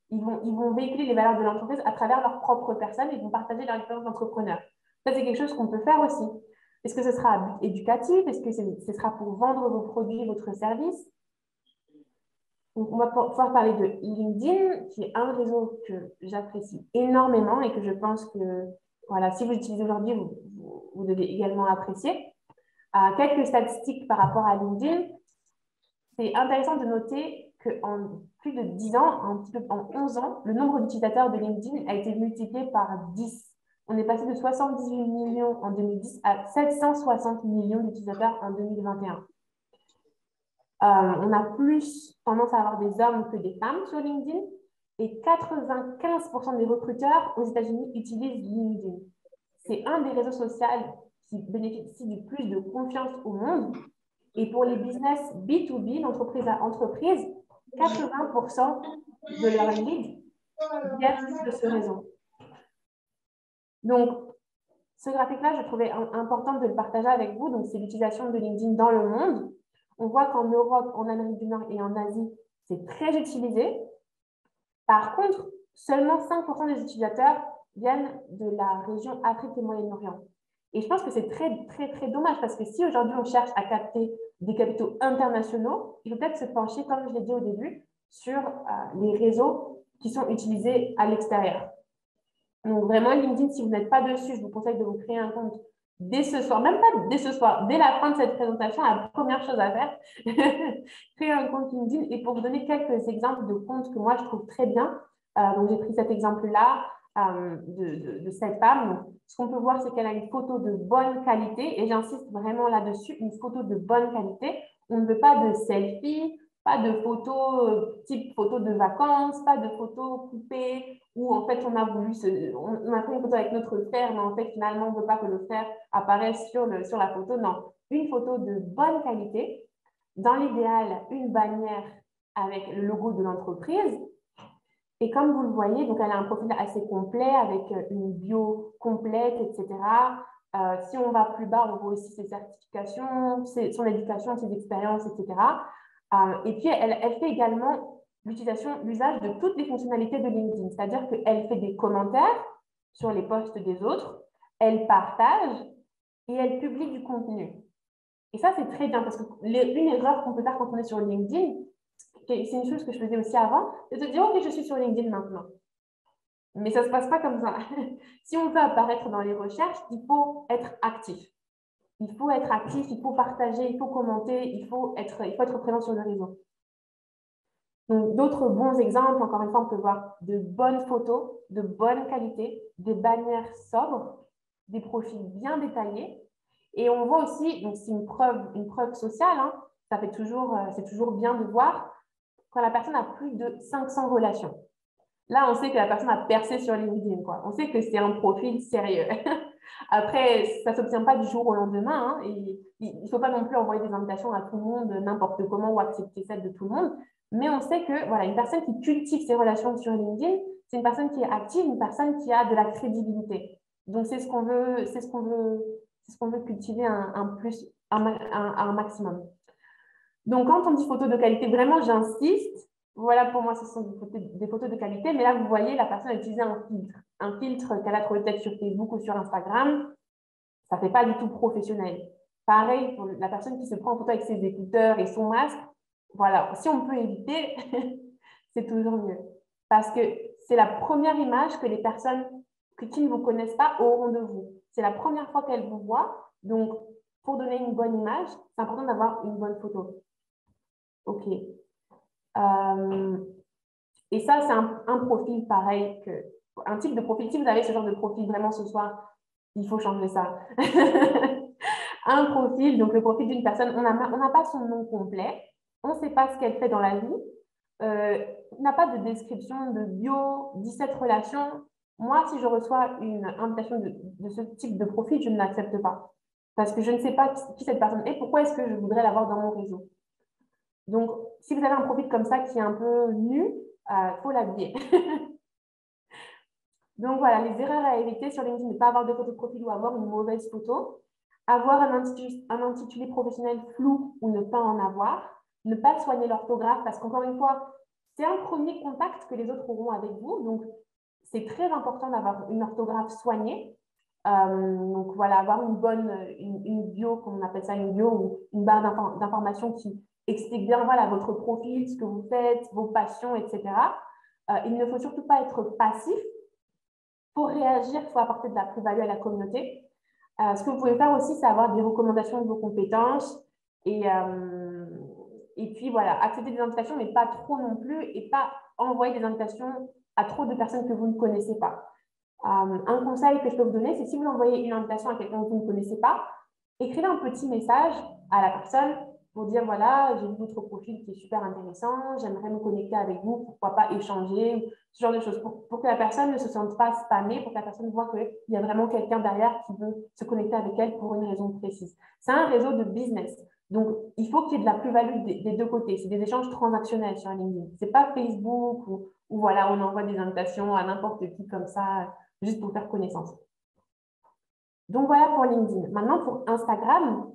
[SPEAKER 2] les valeurs de l'entreprise à travers leur propre personne et ils vont partager leur expérience d'entrepreneur. Ça, c'est quelque chose qu'on peut faire aussi. Est-ce que ce sera à but éducatif? Est-ce que ce sera pour vendre vos produits, votre service? Donc, on va pouvoir parler de LinkedIn, qui est un réseau que j'apprécie énormément et que je pense que, voilà, si vous l'utilisez aujourd'hui, vous devez également apprécier. Quelques statistiques par rapport à LinkedIn. C'est intéressant de noter qu'en plus de 10 ans, en 11 ans, le nombre d'utilisateurs de LinkedIn a été multiplié par 10. On est passé de 78 millions en 2010 à 760 millions d'utilisateurs en 2021. On a plus tendance à avoir des hommes que des femmes sur LinkedIn et 95% des recruteurs aux États-Unis utilisent LinkedIn. C'est un des réseaux sociaux qui bénéficie du plus de confiance au monde. Et pour les business B2B, d'entreprise à entreprise, 80% de leurs leads viennent de ce réseau. Donc, ce graphique-là, je trouvais important de le partager avec vous. Donc, c'est l'utilisation de LinkedIn dans le monde. On voit qu'en Europe, en Amérique du Nord et en Asie, c'est très utilisé. Par contre, seulement 5% des utilisateurs viennent de la région Afrique et Moyen-Orient. Et je pense que c'est très, très, très dommage parce que si aujourd'hui on cherche à capter des capitaux internationaux, il faut peut-être se pencher, comme je l'ai dit au début, sur les réseaux qui sont utilisés à l'extérieur. Donc vraiment, LinkedIn, si vous n'êtes pas dessus, je vous conseille de vous créer un compte dès ce soir, même pas dès ce soir, dès la fin de cette présentation, la première chose à faire, créer un compte LinkedIn. Et pour vous donner quelques exemples de comptes que moi je trouve très bien, donc j'ai pris cet exemple-là de cette femme. Donc, ce qu'on peut voir, c'est qu'elle a une photo de bonne qualité, et j'insiste vraiment là-dessus, une photo de bonne qualité. On ne veut pas de selfie, pas de photos type photo de vacances, pas de photos coupées où en fait on a pris une photo avec notre frère, mais en fait finalement on ne veut pas que le frère apparaisse sur la photo. Non, une photo de bonne qualité. Dans l'idéal, une bannière avec le logo de l'entreprise. Et comme vous le voyez, donc elle a un profil assez complet avec une bio complète, etc. Si on va plus bas, on voit aussi ses certifications, son éducation, ses expériences, etc. Et puis, elle fait également l'usage de toutes les fonctionnalités de LinkedIn, c'est-à-dire qu'elle fait des commentaires sur les posts des autres, elle partage et elle publie du contenu. Et ça, c'est très bien parce qu'une erreur qu'on peut faire quand on est sur LinkedIn, c'est une chose que je faisais aussi avant, c'est de dire, OK, je suis sur LinkedIn maintenant. Mais ça ne se passe pas comme ça. Si on veut apparaître dans les recherches, il faut être actif. Il faut être actif, il faut partager, il faut commenter, il faut être présent sur le réseau. Donc, d'autres bons exemples, encore une fois, on peut voir de bonnes photos, de bonne qualité, des bannières sobres, des profils bien détaillés. Et on voit aussi, donc c'est une preuve sociale, hein, c'est toujours bien de voir quand la personne a plus de 500 relations. Là, on sait que la personne a percé sur LinkedIn, quoi. On sait que c'est un profil sérieux. Après, ça ne s'obtient pas du jour au lendemain. Hein, et il ne faut pas non plus envoyer des invitations à tout le monde, n'importe comment, ou accepter celle de tout le monde. Mais on sait que voilà, une personne qui cultive ses relations sur LinkedIn, c'est une personne qui est active, une personne qui a de la crédibilité. Donc, c'est ce qu'on veut cultiver un maximum. Donc, quand on dit photo de qualité, vraiment, j'insiste. Voilà, pour moi, ce sont des photos de qualité. Mais là, vous voyez, la personne a utilisé un filtre qu'elle a trouvé peut-être sur Facebook ou sur Instagram. Ça ne fait pas du tout professionnel. Pareil, pour la personne qui se prend en photo avec ses écouteurs et son masque. Voilà, si on peut éviter, c'est toujours mieux. Parce que c'est la première image que les personnes qui ne vous connaissent pas auront de vous. C'est la première fois qu'elles vous voient. Donc, pour donner une bonne image, c'est important d'avoir une bonne photo. OK. Et ça, c'est un profil pareil, un type de profil. Si vous avez ce genre de profil vraiment ce soir, il faut changer ça. Un profil, donc le profil d'une personne, on n'a pas son nom complet, on ne sait pas ce qu'elle fait dans la vie, on n'a pas de description de bio, 17 relations. Moi, si je reçois une invitation de ce type de profil, je ne l'accepte pas. Parce que je ne sais pas qui cette personne est, pourquoi est-ce que je voudrais l'avoir dans mon réseau. Donc, si vous avez un profil comme ça qui est un peu nu, il faut l'habiller. Donc, voilà, les erreurs à éviter sur LinkedIn, ne pas avoir de photo de profil ou avoir une mauvaise photo, avoir un intitulé professionnel flou ou ne pas en avoir, ne pas soigner l'orthographe parce qu'encore une fois, c'est un premier contact que les autres auront avec vous. Donc, c'est très important d'avoir une orthographe soignée. Donc, voilà, avoir une bio, comme on appelle ça, une bio ou une barre d'informations qui explique bien voilà, votre profil, ce que vous faites, vos passions, etc. Il ne faut surtout pas être passif. Pour réagir, il faut apporter de la plus-value à la communauté. Ce que vous pouvez faire aussi, c'est avoir des recommandations de vos compétences et puis voilà, accepter des invitations, mais pas trop non plus et pas envoyer des invitations à trop de personnes que vous ne connaissez pas. Un conseil que je peux vous donner, c'est si vous envoyez une invitation à quelqu'un que vous ne connaissez pas, écrivez un petit message à la personne pour dire voilà, j'ai vu votre profil qui est super intéressant, j'aimerais me connecter avec vous, pourquoi pas échanger, ce genre de choses, pour que la personne ne se sente pas spammée, pour que la personne voit qu'il y a vraiment quelqu'un derrière qui veut se connecter avec elle pour une raison précise. C'est un réseau de business. Donc, il faut qu'il y ait de la plus-value des deux côtés. C'est des échanges transactionnels sur LinkedIn. Ce n'est pas Facebook où voilà, on envoie des invitations à n'importe qui comme ça, juste pour faire connaissance. Donc, voilà pour LinkedIn. Maintenant, pour Instagram,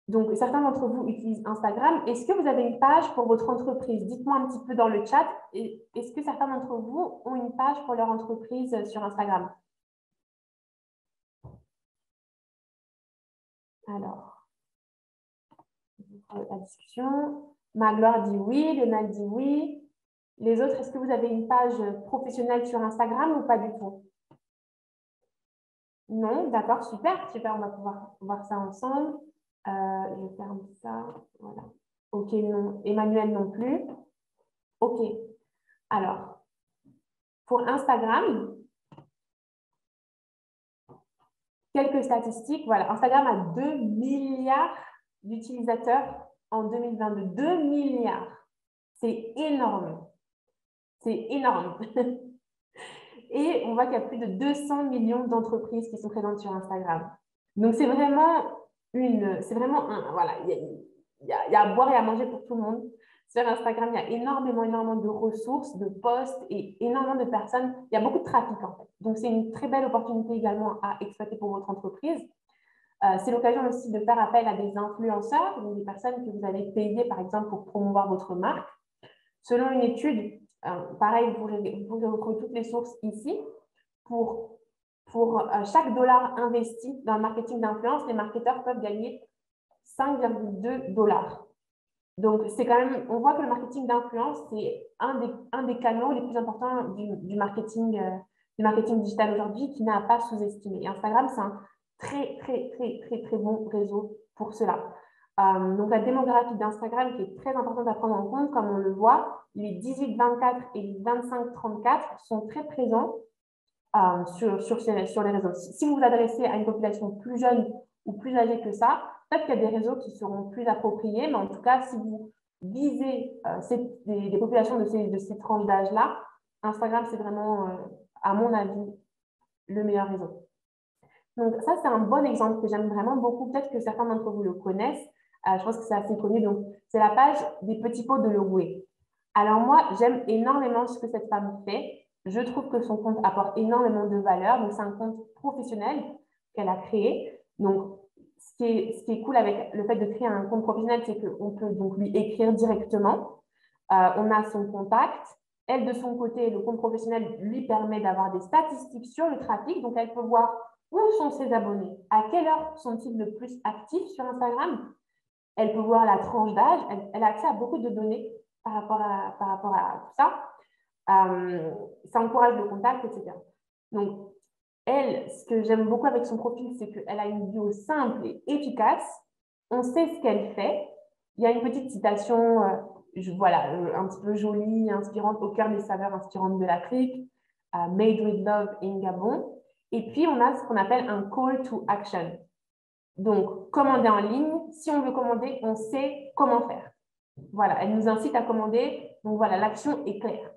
[SPEAKER 2] donc certains d'entre vous utilisent Instagram. Est-ce que vous avez une page pour votre entreprise? Dites-moi un petit peu dans le chat. Est-ce que certains d'entre vous ont une page pour leur entreprise sur Instagram? Alors, la discussion. Magloire dit oui, Léonard dit oui. Les autres, est-ce que vous avez une page professionnelle sur Instagram ou pas du tout? Non, d'accord, super, super, on va pouvoir voir ça ensemble. Je ferme ça, voilà. Ok, non, Emmanuel non plus. Ok, alors, pour Instagram, quelques statistiques. Voilà, Instagram a 2 milliards d'utilisateurs en 2022. 2 milliards, c'est énorme. C'est énorme. Et on voit qu'il y a plus de 200 millions d'entreprises qui sont présentes sur Instagram. Donc, c'est vraiment voilà, il y a à boire et à manger pour tout le monde. Sur Instagram, il y a énormément de ressources, de posts et énormément de personnes. Il y a beaucoup de trafic, en fait. Donc, c'est une très belle opportunité également à exploiter pour votre entreprise. C'est l'occasion aussi de faire appel à des influenceurs, donc des personnes que vous allez payer, par exemple, pour promouvoir votre marque. Selon une étude, pareil, vous pouvez retrouver toutes les sources ici. Pour chaque dollar investi dans le marketing d'influence, les marketeurs peuvent gagner 5,2 $. Donc, c'est quand même, on voit que le marketing d'influence, c'est un des canaux les plus importants du marketing digital aujourd'hui qui n'a pas sous-estimé. Et Instagram, c'est un très bon réseau pour cela. Donc, la démographie d'Instagram qui est très importante à prendre en compte, comme on le voit, les 18-24 et les 25-34 sont très présents sur les réseaux. Si vous vous adressez à une population plus jeune ou plus âgée que ça, peut-être qu'il y a des réseaux qui seront plus appropriés, mais en tout cas, si vous visez des populations de ces tranches d'âge-là, Instagram, c'est vraiment, à mon avis, le meilleur réseau. Donc, ça, c'est un bon exemple que j'aime vraiment beaucoup. Peut-être que certains d'entre vous le connaissent. Je pense que c'est assez connu. Donc, c'est la page des petits pots de Logoué. Alors, moi, j'aime énormément ce que cette femme fait. Je trouve que son compte apporte énormément de valeur. Donc, c'est un compte professionnel qu'elle a créé. Donc, ce qui est cool avec le fait de créer un compte professionnel, c'est qu'on peut donc lui écrire directement. On a son contact. Elle, de son côté, le compte professionnel lui permet d'avoir des statistiques sur le trafic. Donc, elle peut voir où sont ses abonnés, à quelle heure sont-ils le plus actifs sur Instagram. Elle peut voir la tranche d'âge. Elle a accès à beaucoup de données par rapport à tout ça. Ça encourage le contact, etc. Donc, elle, ce que j'aime beaucoup avec son profil, c'est qu'elle a une bio simple et efficace. On sait ce qu'elle fait. Il y a une petite citation, voilà, un petit peu jolie, inspirante, au cœur des saveurs inspirantes de l'Afrique, Made with Love in Gabon. Et puis, on a ce qu'on appelle un call to action. Donc, commander en ligne. Si on veut commander, on sait comment faire. Voilà, elle nous incite à commander. Donc, voilà, l'action est claire.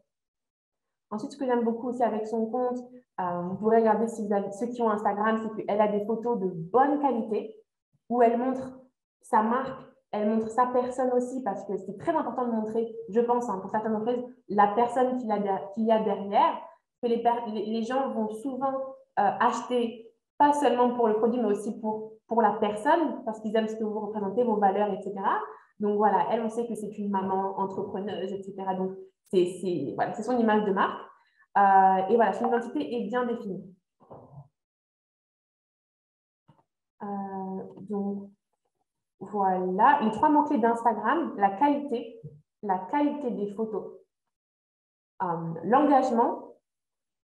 [SPEAKER 2] Ensuite, ce que j'aime beaucoup aussi avec son compte, vous pourrez regarder si vous avez, ceux qui ont Instagram, c'est qu'elle a des photos de bonne qualité où elle montre sa marque, elle montre sa personne aussi parce que c'est très important de montrer, je pense, pour certaines entreprises, la personne qu'il y a derrière. Que les gens vont souvent acheter, pas seulement pour le produit, mais aussi pour la personne parce qu'ils aiment ce que vous représentez, vos valeurs, etc. Donc voilà, elle, on sait que c'est une maman entrepreneuse, etc. Donc, voilà, c'est son image de marque. Et voilà, son identité est bien définie. Donc, voilà, les 3 mots-clés d'Instagram, la qualité des photos, l'engagement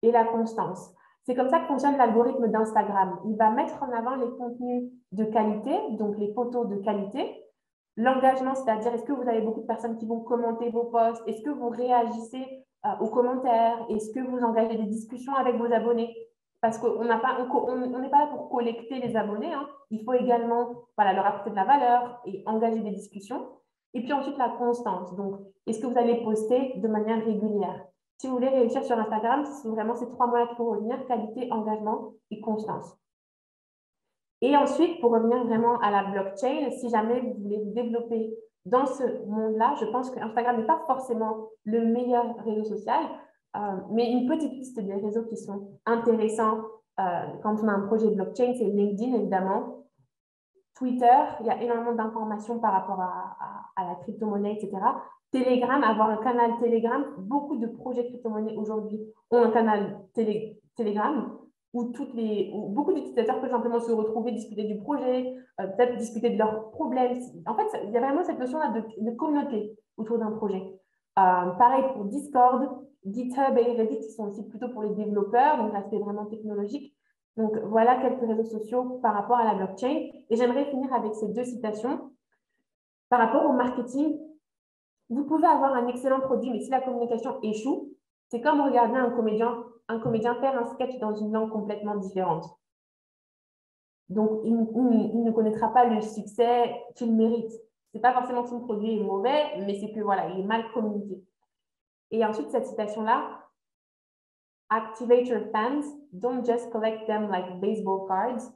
[SPEAKER 2] et la constance. C'est comme ça que fonctionne l'algorithme d'Instagram. Il va mettre en avant les contenus de qualité, donc les photos de qualité. L'engagement, c'est-à-dire est-ce que vous avez beaucoup de personnes qui vont commenter vos posts? Est-ce que vous réagissez aux commentaires? Est-ce que vous engagez des discussions avec vos abonnés? Parce qu'on n'est pas là pour collecter les abonnés. Hein. Il faut également leur apporter de la valeur et engager des discussions. Et puis ensuite, la constance. Donc, est-ce que vous allez poster de manière régulière? Si vous voulez réussir sur Instagram, c'est vraiment ces 3 mots-là qu'il faut retenir, qualité, engagement et constance. Et ensuite, pour revenir vraiment à la blockchain, si jamais vous voulez vous développer dans ce monde-là, je pense que Instagram n'est pas forcément le meilleur réseau social, mais une petite liste des réseaux qui sont intéressants quand on a un projet blockchain, c'est LinkedIn, évidemment. Twitter, il y a énormément d'informations par rapport à la crypto-monnaie, etc. Telegram, avoir un canal Telegram. Beaucoup de projets crypto-monnaies aujourd'hui ont un canal Telegram où beaucoup d'utilisateurs peuvent simplement se retrouver, discuter du projet, peut-être discuter de leurs problèmes. En fait, il y a vraiment cette notion-là de communauté autour d'un projet. Pareil pour Discord, GitHub et Reddit, qui sont aussi plutôt pour les développeurs, donc l'aspect vraiment technologique. Donc, voilà quelques réseaux sociaux par rapport à la blockchain. Et j'aimerais finir avec ces 2 citations. Par rapport au marketing, vous pouvez avoir un excellent produit, mais si la communication échoue, c'est comme regarder un comédien faire un sketch dans une langue complètement différente. Donc, il ne connaîtra pas le succès qu'il mérite. Ce n'est pas forcément que son produit est mauvais, mais c'est que il est mal communiqué. Et ensuite, cette citation-là, activate your fans, don't just collect them like baseball cards.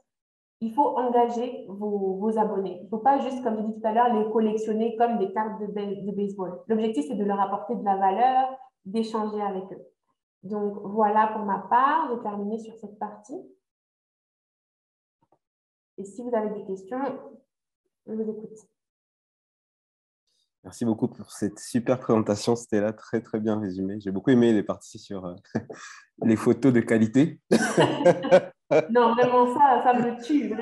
[SPEAKER 2] Il faut engager vos abonnés. Il ne faut pas juste, comme je dit tout à l'heure, les collectionner comme des cartes de baseball. L'objectif, c'est de leur apporter de la valeur, d'échanger avec eux. Donc, voilà pour ma part. J'ai terminé sur cette partie. Et si vous avez des questions, je vous écoute.
[SPEAKER 1] Merci beaucoup pour cette super présentation. C'était là très, très bien résumé. J'ai beaucoup aimé les parties sur les photos de qualité.
[SPEAKER 2] Non, vraiment, ça me tue.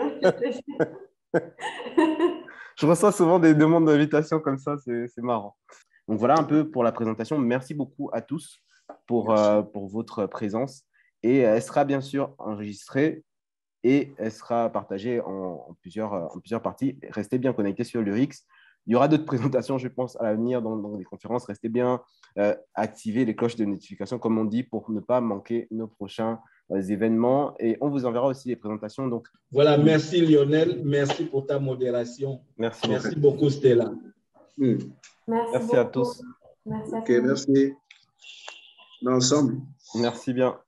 [SPEAKER 1] Je reçois souvent des demandes d'invitation comme ça. C'est marrant. Donc, voilà un peu pour la présentation. Merci beaucoup à tous pour votre présence. Et elle sera bien sûr enregistrée et elle sera partagée en plusieurs parties. Restez bien connectés sur l'URIX. Il y aura d'autres présentations, je pense, à l'avenir dans les conférences. Restez bien activez les cloches de notification, comme on dit, pour ne pas manquer nos prochains événements. Et on vous enverra aussi les présentations. Donc,
[SPEAKER 3] voilà, merci Lionel. Merci pour ta modération. Merci beaucoup, Stella.
[SPEAKER 1] Merci à tous.
[SPEAKER 2] Merci à
[SPEAKER 4] tous. OK, merci. Ensemble.
[SPEAKER 1] Merci bien.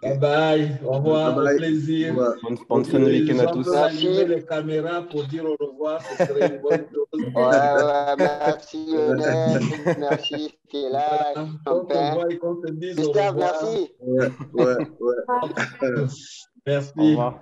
[SPEAKER 3] Bye bye, au revoir, bye bye. Au plaisir.
[SPEAKER 1] Bonne fin de week-end à tous.
[SPEAKER 3] On peut allumer les caméras pour dire au revoir, ce serait une bonne chose.
[SPEAKER 5] Merci Lionel, merci Stella,
[SPEAKER 3] on te voit et qu'on te dise au revoir.
[SPEAKER 5] Merci.
[SPEAKER 4] Ouais.
[SPEAKER 3] Merci.
[SPEAKER 1] Au revoir.